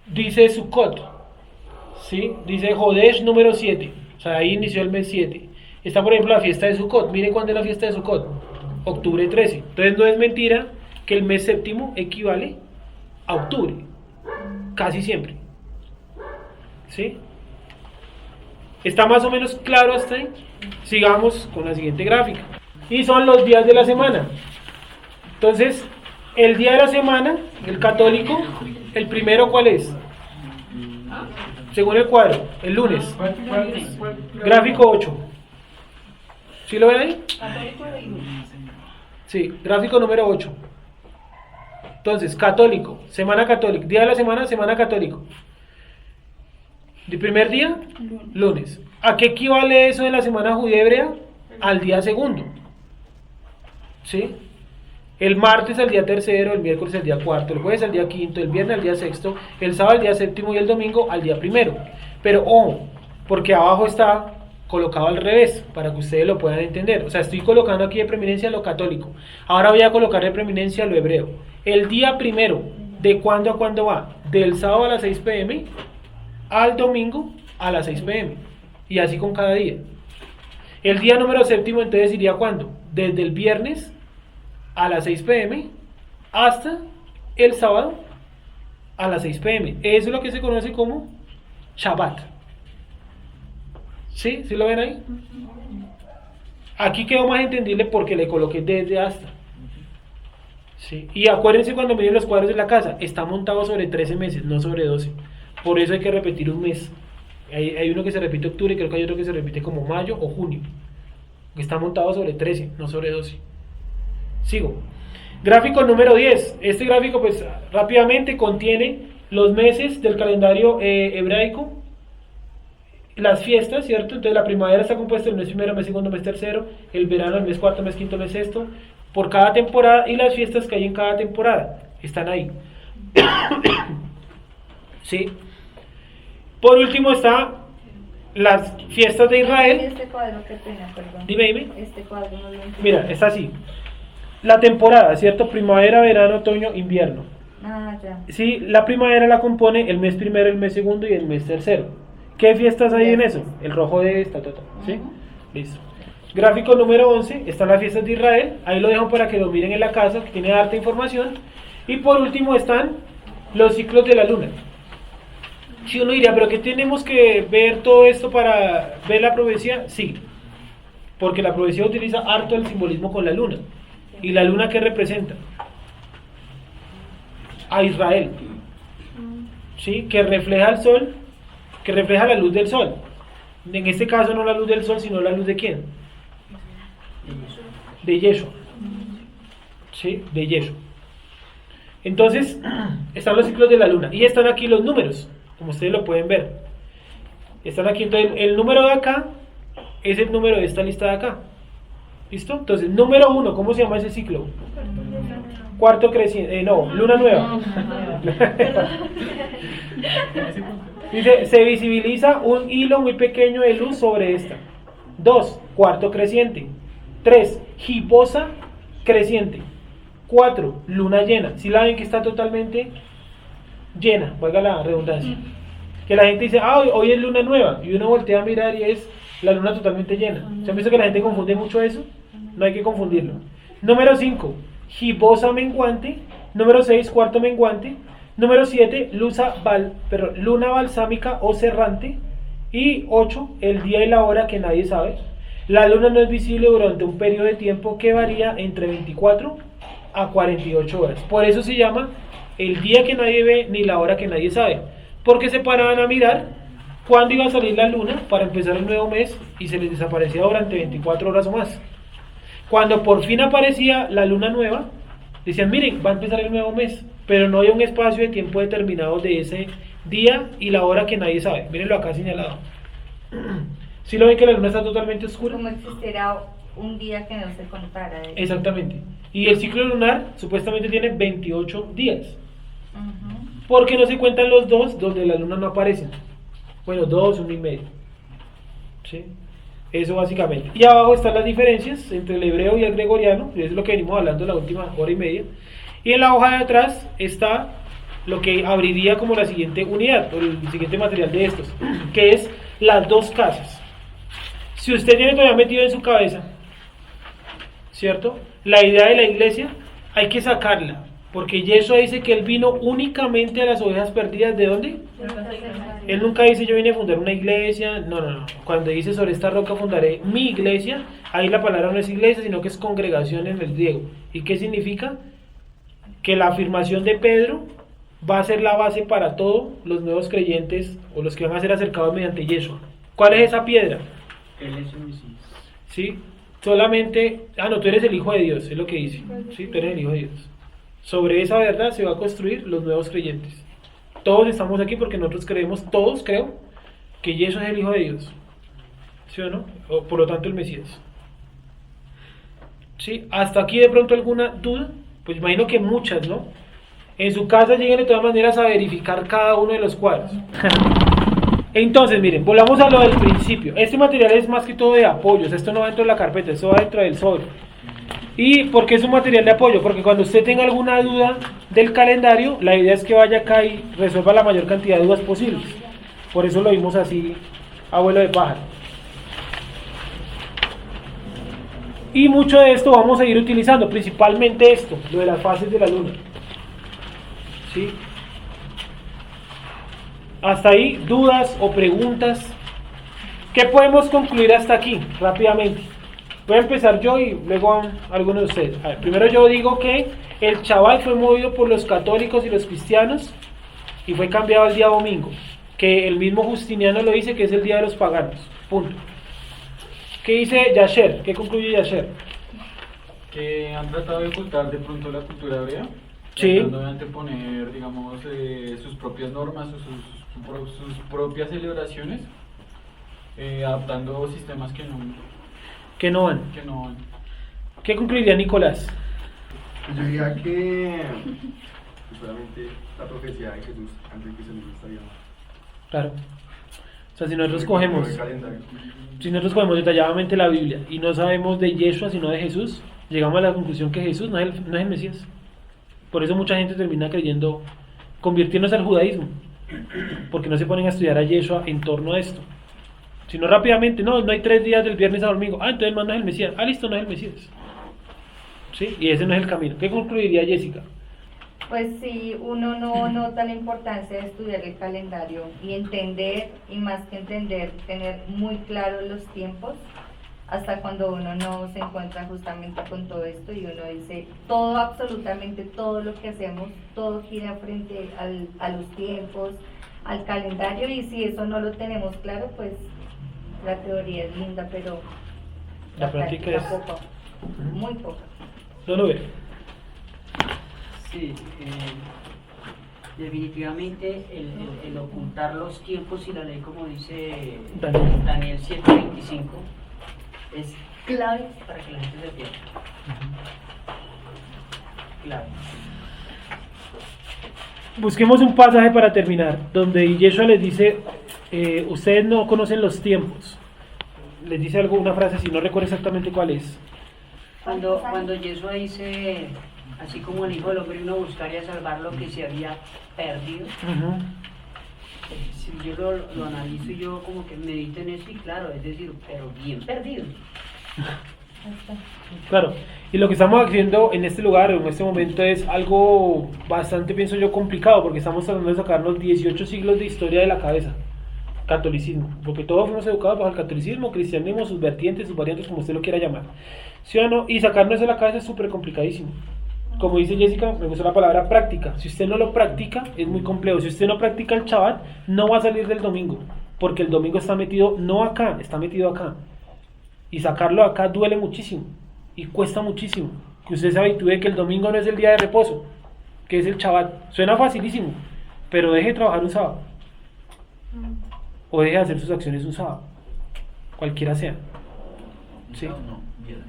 S1: Dice Sukkot, ¿sí? Dice Jodesh número 7, o sea, ahí inició el mes 7. Está por ejemplo la fiesta de Sukkot, miren cuándo es la fiesta de Sukkot, octubre 13. Entonces no es mentira que el mes séptimo equivale a octubre, casi siempre. ¿Sí? ¿Está más o menos claro hasta ahí? Sigamos con la siguiente gráfica. Y son los días de la semana. Entonces, el día de la semana, el católico, el primero, ¿cuál es? Según el cuadro, el lunes. Gráfico 8. ¿Sí lo ven ahí? Sí, gráfico número 8. Entonces, católico, semana católica, día de la semana, semana católico. ¿El primer día? Lunes. ¿A qué equivale eso de la semana judía hebrea? Al día segundo. ¿Sí? El martes al día tercero, el miércoles al día cuarto, el jueves al día quinto, el viernes al día sexto, el sábado al día séptimo y el domingo al día primero. Pero ojo, porque abajo está colocado al revés, para que ustedes lo puedan entender. O sea, estoy colocando aquí de preeminencia lo católico. Ahora voy a colocar de preeminencia lo hebreo. El día primero, ¿de cuándo a cuándo va? Del sábado a las 6 p.m. al domingo a las 6 p.m. Y así con cada día. El día número séptimo entonces iría ¿cuándo? Desde el viernes a las 6 p.m. hasta el sábado a las 6 p.m. Eso es lo que se conoce como Shabbat. ¿Sí? ¿Sí lo ven ahí? Aquí quedó más entendible porque le coloqué desde hasta. ¿Sí? Y acuérdense cuando miren los cuadros de la casa, está montado sobre 13 meses, no sobre 12. Por eso hay que repetir un mes. Hay uno que se repite octubre y creo que hay otro que se repite como mayo o junio. Está montado sobre 13, no sobre 12. Sigo. Gráfico número 10. Este gráfico pues rápidamente contiene los meses del calendario hebraico, las fiestas, ¿cierto? Entonces la primavera está compuesta del mes primero, mes segundo, mes tercero, el verano, el mes cuarto, mes quinto, mes sexto, por cada temporada y las fiestas que hay en cada temporada. Están ahí. ¿Sí? Por último está las fiestas de Israel.
S9: Este cuadro, qué pena, perdón.
S1: Dime.
S9: Este cuadro no lo entiendo.
S1: Mira, está así. La temporada, ¿cierto? Primavera, verano, otoño, invierno.
S9: Ah, ya.
S1: Sí, la primavera la compone el mes primero, el mes segundo y el mes tercero. ¿Qué fiestas hay en eso? El rojo de esta, ¿sí? Listo. Gráfico número 11, están las fiestas de Israel. Ahí lo dejo para que lo miren en la casa, que tiene harta información. Y por último están los ciclos de la luna. Si uno diría, ¿pero qué tenemos que ver todo esto para ver la profecía? Sí, porque la profecía utiliza harto el simbolismo con la luna. ¿Y la luna qué representa? A Israel, ¿sí? Que refleja el sol, que refleja la luz del sol. En este caso no la luz del sol, sino la luz de ¿quién? De Yeshua, ¿sí? De Yeshua. Entonces, están los ciclos de la luna. Y están aquí los números, como ustedes lo pueden ver. Están aquí, entonces el número de acá es el número de esta lista de acá. ¿Listo? Entonces, número 1, ¿cómo se llama ese ciclo? Cuarto creciente, luna nueva. Dice, se visibiliza un hilo muy pequeño de luz sobre esta. 2, cuarto creciente. 3, gibosa creciente. 4, luna llena. Si la ven que está totalmente llena, valga la redundancia. Que la gente dice, hoy es luna nueva. Y uno voltea a mirar y es la luna totalmente llena. ¿Se han visto que la gente confunde mucho eso? No hay que confundirlo. Número 5, gibosa menguante. Número 6, cuarto menguante. Número 7, luna balsámica o cerrante. Y 8, el día y la hora que nadie sabe. La luna no es visible durante un periodo de tiempo que varía entre 24 a 48 horas. Por eso se llama el día que nadie ve ni la hora que nadie sabe. Porque se paraban a mirar cuándo iba a salir la luna para empezar el nuevo mes y se les desaparecía durante 24 horas o más. Cuando por fin aparecía la luna nueva, decían, miren, va a empezar el nuevo mes, pero no hay un espacio de tiempo determinado de ese día y la hora que nadie sabe. Mírenlo acá señalado. ¿Sí lo ven que la luna está totalmente oscura?
S9: Como existiera un día que no se contara.
S1: Exactamente. Y el ciclo lunar supuestamente tiene 28 días. Porque no se cuentan los 2 donde la luna no aparece. Bueno, 2, 1 y medio. ¿Sí? Eso básicamente. Y abajo están las diferencias entre el hebreo y el gregoriano. Es lo que venimos hablando la última hora y media. Y en la hoja de atrás está lo que abriría como la siguiente unidad, o el siguiente material de estos, que es las 2 casas. Si usted tiene todavía metido en su cabeza, ¿cierto? La idea de la iglesia, hay que sacarla. Porque Yeshua dice que él vino únicamente a las ovejas perdidas. ¿De dónde? Él nunca dice yo vine a fundar una iglesia. No. Cuando dice sobre esta roca fundaré mi iglesia, ahí la palabra no es iglesia, sino que es congregación en el griego. ¿Y qué significa? Que la afirmación de Pedro va a ser la base para todos los nuevos creyentes o los que van a ser acercados mediante Yeshua. ¿Cuál es esa piedra?
S3: Él es el Mesías.
S1: ¿Sí? Solamente, no, tú eres el Hijo de Dios, es lo que dice. ¿Sí? Tú eres el Hijo de Dios. Sobre esa verdad se va a construir los nuevos creyentes. Todos estamos aquí porque nosotros creemos, todos creo, que Yeshua es el Hijo de Dios. ¿Sí o no? O, por lo tanto el Mesías. ¿Sí? ¿Hasta aquí de pronto alguna duda? Pues imagino que muchas, ¿no? En su casa lleguen de todas maneras a verificar cada uno de los cuadros. Entonces, miren, volvamos a lo del principio. Este material es más que todo de apoyos. Esto no va dentro de la carpeta, esto va dentro del sobre. ¿Y por qué es un material de apoyo? Porque cuando usted tenga alguna duda del calendario, la idea es que vaya acá y resuelva la mayor cantidad de dudas posibles. Por eso lo vimos así, abuelo de pájaro. Y mucho de esto vamos a ir utilizando, principalmente esto, lo de las fases de la luna. ¿Sí? Hasta ahí, dudas o preguntas. ¿Qué podemos concluir hasta aquí? Rápidamente. Voy a empezar yo y luego algunos de ustedes. A ver, primero yo digo que el Shabbat fue movido por los católicos y los cristianos y fue cambiado al día domingo. Que el mismo Justiniano lo dice que es el día de los paganos. Punto. ¿Qué dice Yasher? ¿Qué concluye Yasher?
S8: Que han tratado de ocultar de pronto la cultura hebrea.
S1: Sí.
S8: Tratando de anteponer, digamos, sus propias normas o sus propias celebraciones, adaptando sistemas que no van.
S1: ¿Qué concluiría Nicolás?
S6: Yo diría que solamente la profecía de Jesús antes de que se nos estaría.
S1: Claro. O sea, si nosotros cogemos,
S6: El calendario.
S1: si nosotros cogemos detalladamente la Biblia y no sabemos de Yeshua sino de Jesús, llegamos a la conclusión que Jesús no es el Mesías. Por eso mucha gente termina creyendo, convirtiéndose al judaísmo, porque no se ponen a estudiar a Yeshua en torno a esto. Sino rápidamente, no hay 3 días del viernes a domingo. Entonces el man no es el Mesías. Listo, no es el Mesías. ¿Sí? Y ese no es el camino. ¿Qué concluiría Jessica?
S9: Pues si uno no nota la importancia de estudiar el calendario y entender, y más que entender, tener muy claros los tiempos, hasta cuando uno no se encuentra justamente con todo esto y uno dice, todo, absolutamente todo lo que hacemos, todo gira frente a los tiempos, al calendario, y si eso no lo tenemos claro, pues la teoría es linda, pero
S1: La práctica es
S9: poca, muy poca.
S1: No lo ve.
S11: Sí, definitivamente el ocultar los tiempos y la ley, como dice Daniel 7:25, es clave para que la gente se pierda. Clave.
S1: Busquemos un pasaje para terminar, donde Yeshua les dice, ustedes no conocen los tiempos. Les dice algo, una frase, si no recuerdo exactamente cuál es.
S11: Cuando Yeshua dice, así como el Hijo del Hombre vino a buscar y a salvar lo que se había perdido, si yo lo analizo y yo como que medito en eso, y claro, es decir, pero bien perdido.
S1: Claro, y lo que estamos haciendo en este lugar, en este momento, es algo bastante, pienso yo, complicado, porque estamos tratando de sacarnos 18 siglos de historia de la cabeza. Catolicismo, porque todos fuimos educados bajo el catolicismo, cristianismo, sus vertientes, sus variantes, como usted lo quiera llamar, ¿sí o no? Y sacarnos de la cabeza es súper complicadísimo. Como dice Jessica, me gusta la palabra práctica. Si usted no lo practica, es muy complejo. Si usted no practica el Shabbat, no va a salir del domingo, porque el domingo está metido, no acá, está metido acá. Y sacarlo acá duele muchísimo, y cuesta muchísimo. Que usted se habitúe que el domingo no es el día de reposo, que es el Shabbat. Suena facilísimo, pero deje de trabajar un sábado. O deje de hacer sus acciones un sábado, cualquiera sea. ¿Sí?
S4: No, viernes.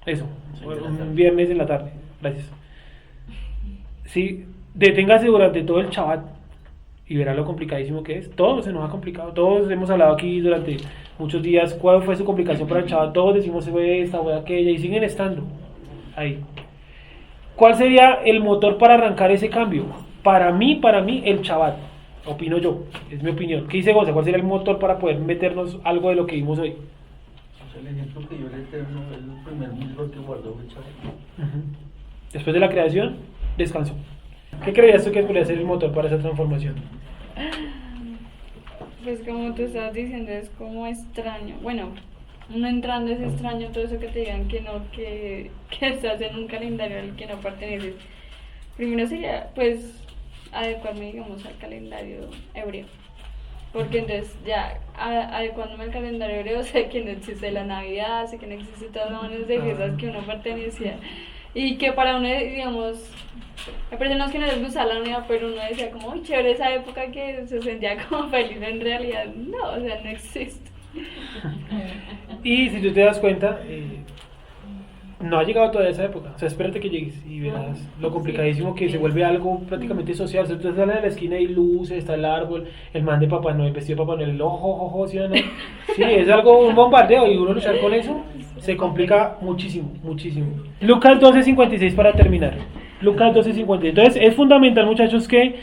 S1: Eso,
S4: Sí,
S1: un viernes en la tarde. Gracias. Sí, deténgase durante todo el Shabbat y verá lo complicadísimo que es. Todo se nos ha complicado. Todos hemos hablado aquí durante muchos días cuál fue su complicación para el Shabbat. Todos decimos fue esta, fue aquella, y siguen estando ahí. ¿Cuál sería el motor para arrancar ese cambio? Para mí, el Shabbat. Opino yo, es mi opinión. ¿Qué dice Gonza? ¿Cuál sería el motor para poder meternos algo de lo que vimos hoy?
S4: El ejemplo que yo le tengo es el primer muslo que guardó el Shabbat.
S1: Después de la creación, descanso. ¿Qué creías tú que podría ser el motor para esa transformación?
S12: Pues como tú estabas diciendo, es como extraño. Bueno, uno entrando es extraño todo eso que te digan que no, que estás en un calendario al que no perteneces. Primero sería, pues, adecuarme, digamos, al calendario hebreo. Porque entonces ya adecuándome al calendario hebreo, sé que no existe la Navidad, sé que no existe todas las maneras de fiestas que uno pertenecía. Y que para uno, digamos, hay personas que no les gusta la Navidad, pero uno decía como, uy, chévere esa época que se sentía como feliz. En realidad, no, o sea, no existe.
S1: Y si tú te das cuenta, no ha llegado todavía esa época. O sea, espérate que llegues y verás lo complicadísimo que se vuelve algo prácticamente social. O sea, tú sales de la esquina y luces, está el árbol, el man de Papá Noel, vestido de Papá Noel, el ojo, ¿sí o no? Sí, es algo, un bombardeo, y uno luchar con eso se complica muchísimo, muchísimo. Lucas 12:56 para terminar. Lucas 12:56. Entonces, es fundamental, muchachos, que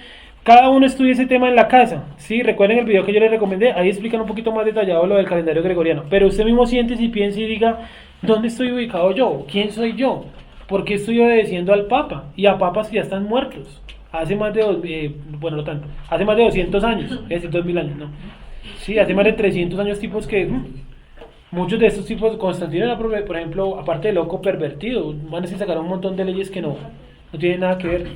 S1: cada uno estudie ese tema en la casa. Sí, recuerden el video que yo les recomendé, ahí explican un poquito más detallado lo del calendario gregoriano. Pero usted mismo siéntese y piense y diga, ¿dónde estoy ubicado yo? ¿Quién soy yo? ¿Por qué estoy obedeciendo al Papa? Y a papas que ya están muertos. Hace más de, bueno, no tanto, hace más de 200 años, es decir, 2000 años, ¿no? Sí, hace más de 300 años tipos que, muchos de estos tipos, Constantino era, por ejemplo, aparte de loco, pervertido, van a sacar un montón de leyes que no tienen nada que ver.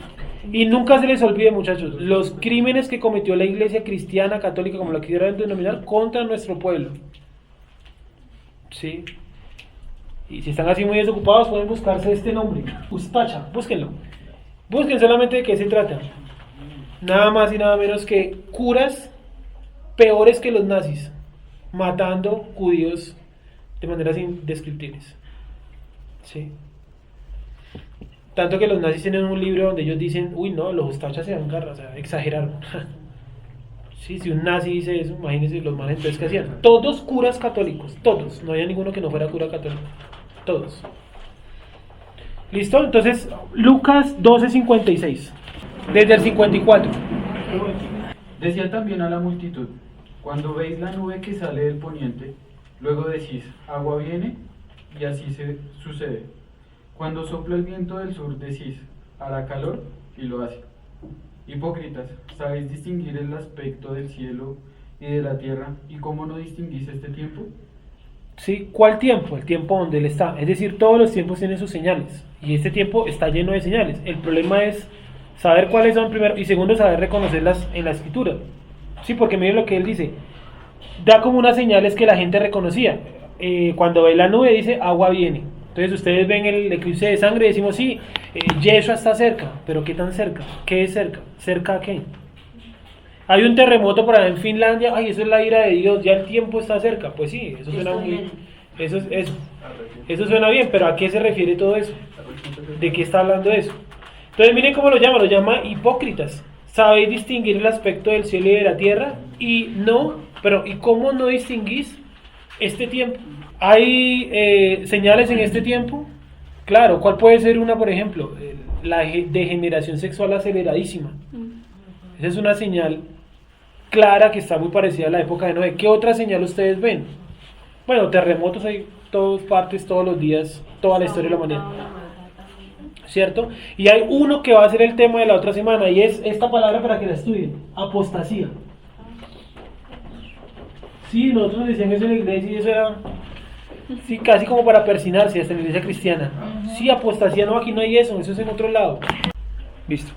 S1: Y nunca se les olvide, muchachos, los crímenes que cometió la iglesia cristiana, católica, como la quieran denominar, contra nuestro pueblo. Sí. Y si están así muy desocupados, pueden buscarse este nombre, Uspacha, búsquenlo. Busquen solamente de qué se trata. Nada más y nada menos que curas peores que los nazis, matando judíos de maneras indescriptibles. Sí. Tanto que los nazis tienen un libro donde ellos dicen, uy no, los ustachas se dan garra, o sea, exageraron. Sí, si un nazi dice eso, imagínense los manes entonces que hacían. Todos curas católicos, todos, no había ninguno que no fuera cura católico, todos. ¿Listo? Entonces, Lucas 12:56, desde el 54.
S8: Decía también a la multitud: cuando veis la nube que sale del poniente, luego decís, agua viene, y así se sucede. Cuando sopla el viento del sur, decís, hará calor, y lo hace. Hipócritas, ¿sabéis distinguir el aspecto del cielo y de la tierra? ¿Y cómo no distinguís este tiempo?
S1: ¿Sí? ¿Cuál tiempo? El tiempo donde él está. Es decir, todos los tiempos tienen sus señales. Y este tiempo está lleno de señales. El problema es saber cuáles son primero y segundo, saber reconocerlas en la escritura. Sí, porque miren lo que él dice. Da como unas señales que la gente reconocía. Cuando ve la nube dice, agua viene. Entonces ustedes ven el eclipse de sangre y decimos, sí, Yeshua está cerca. ¿Pero qué tan cerca? ¿Qué es cerca? ¿Cerca a qué? Hay un terremoto por allá en Finlandia, ay, eso es la ira de Dios, ya el tiempo está cerca. Pues sí, eso suena muy... Eso suena bien, pero ¿a qué se refiere todo eso? ¿De qué está hablando eso? Entonces miren cómo lo llama hipócritas. ¿Sabéis distinguir el aspecto del cielo y de la tierra? ¿Y cómo no distinguís este tiempo? ¿Hay señales en este tiempo? Claro, ¿cuál puede ser una, por ejemplo? La degeneración sexual aceleradísima. Esa es una señal clara que está muy parecida a la época de Noé. ¿Qué otra señal ustedes ven? Bueno, terremotos hay todas partes, todos los días, toda la historia de la humanidad, ¿cierto? Y hay uno que va a ser el tema de la otra semana, y es esta palabra para que la estudien: apostasía. Sí, nosotros decían eso en la iglesia y eso era... Sí, casi como para persinarse, hasta en la iglesia cristiana. Sí, apostasía, no, aquí no hay eso es en otro lado. Listo.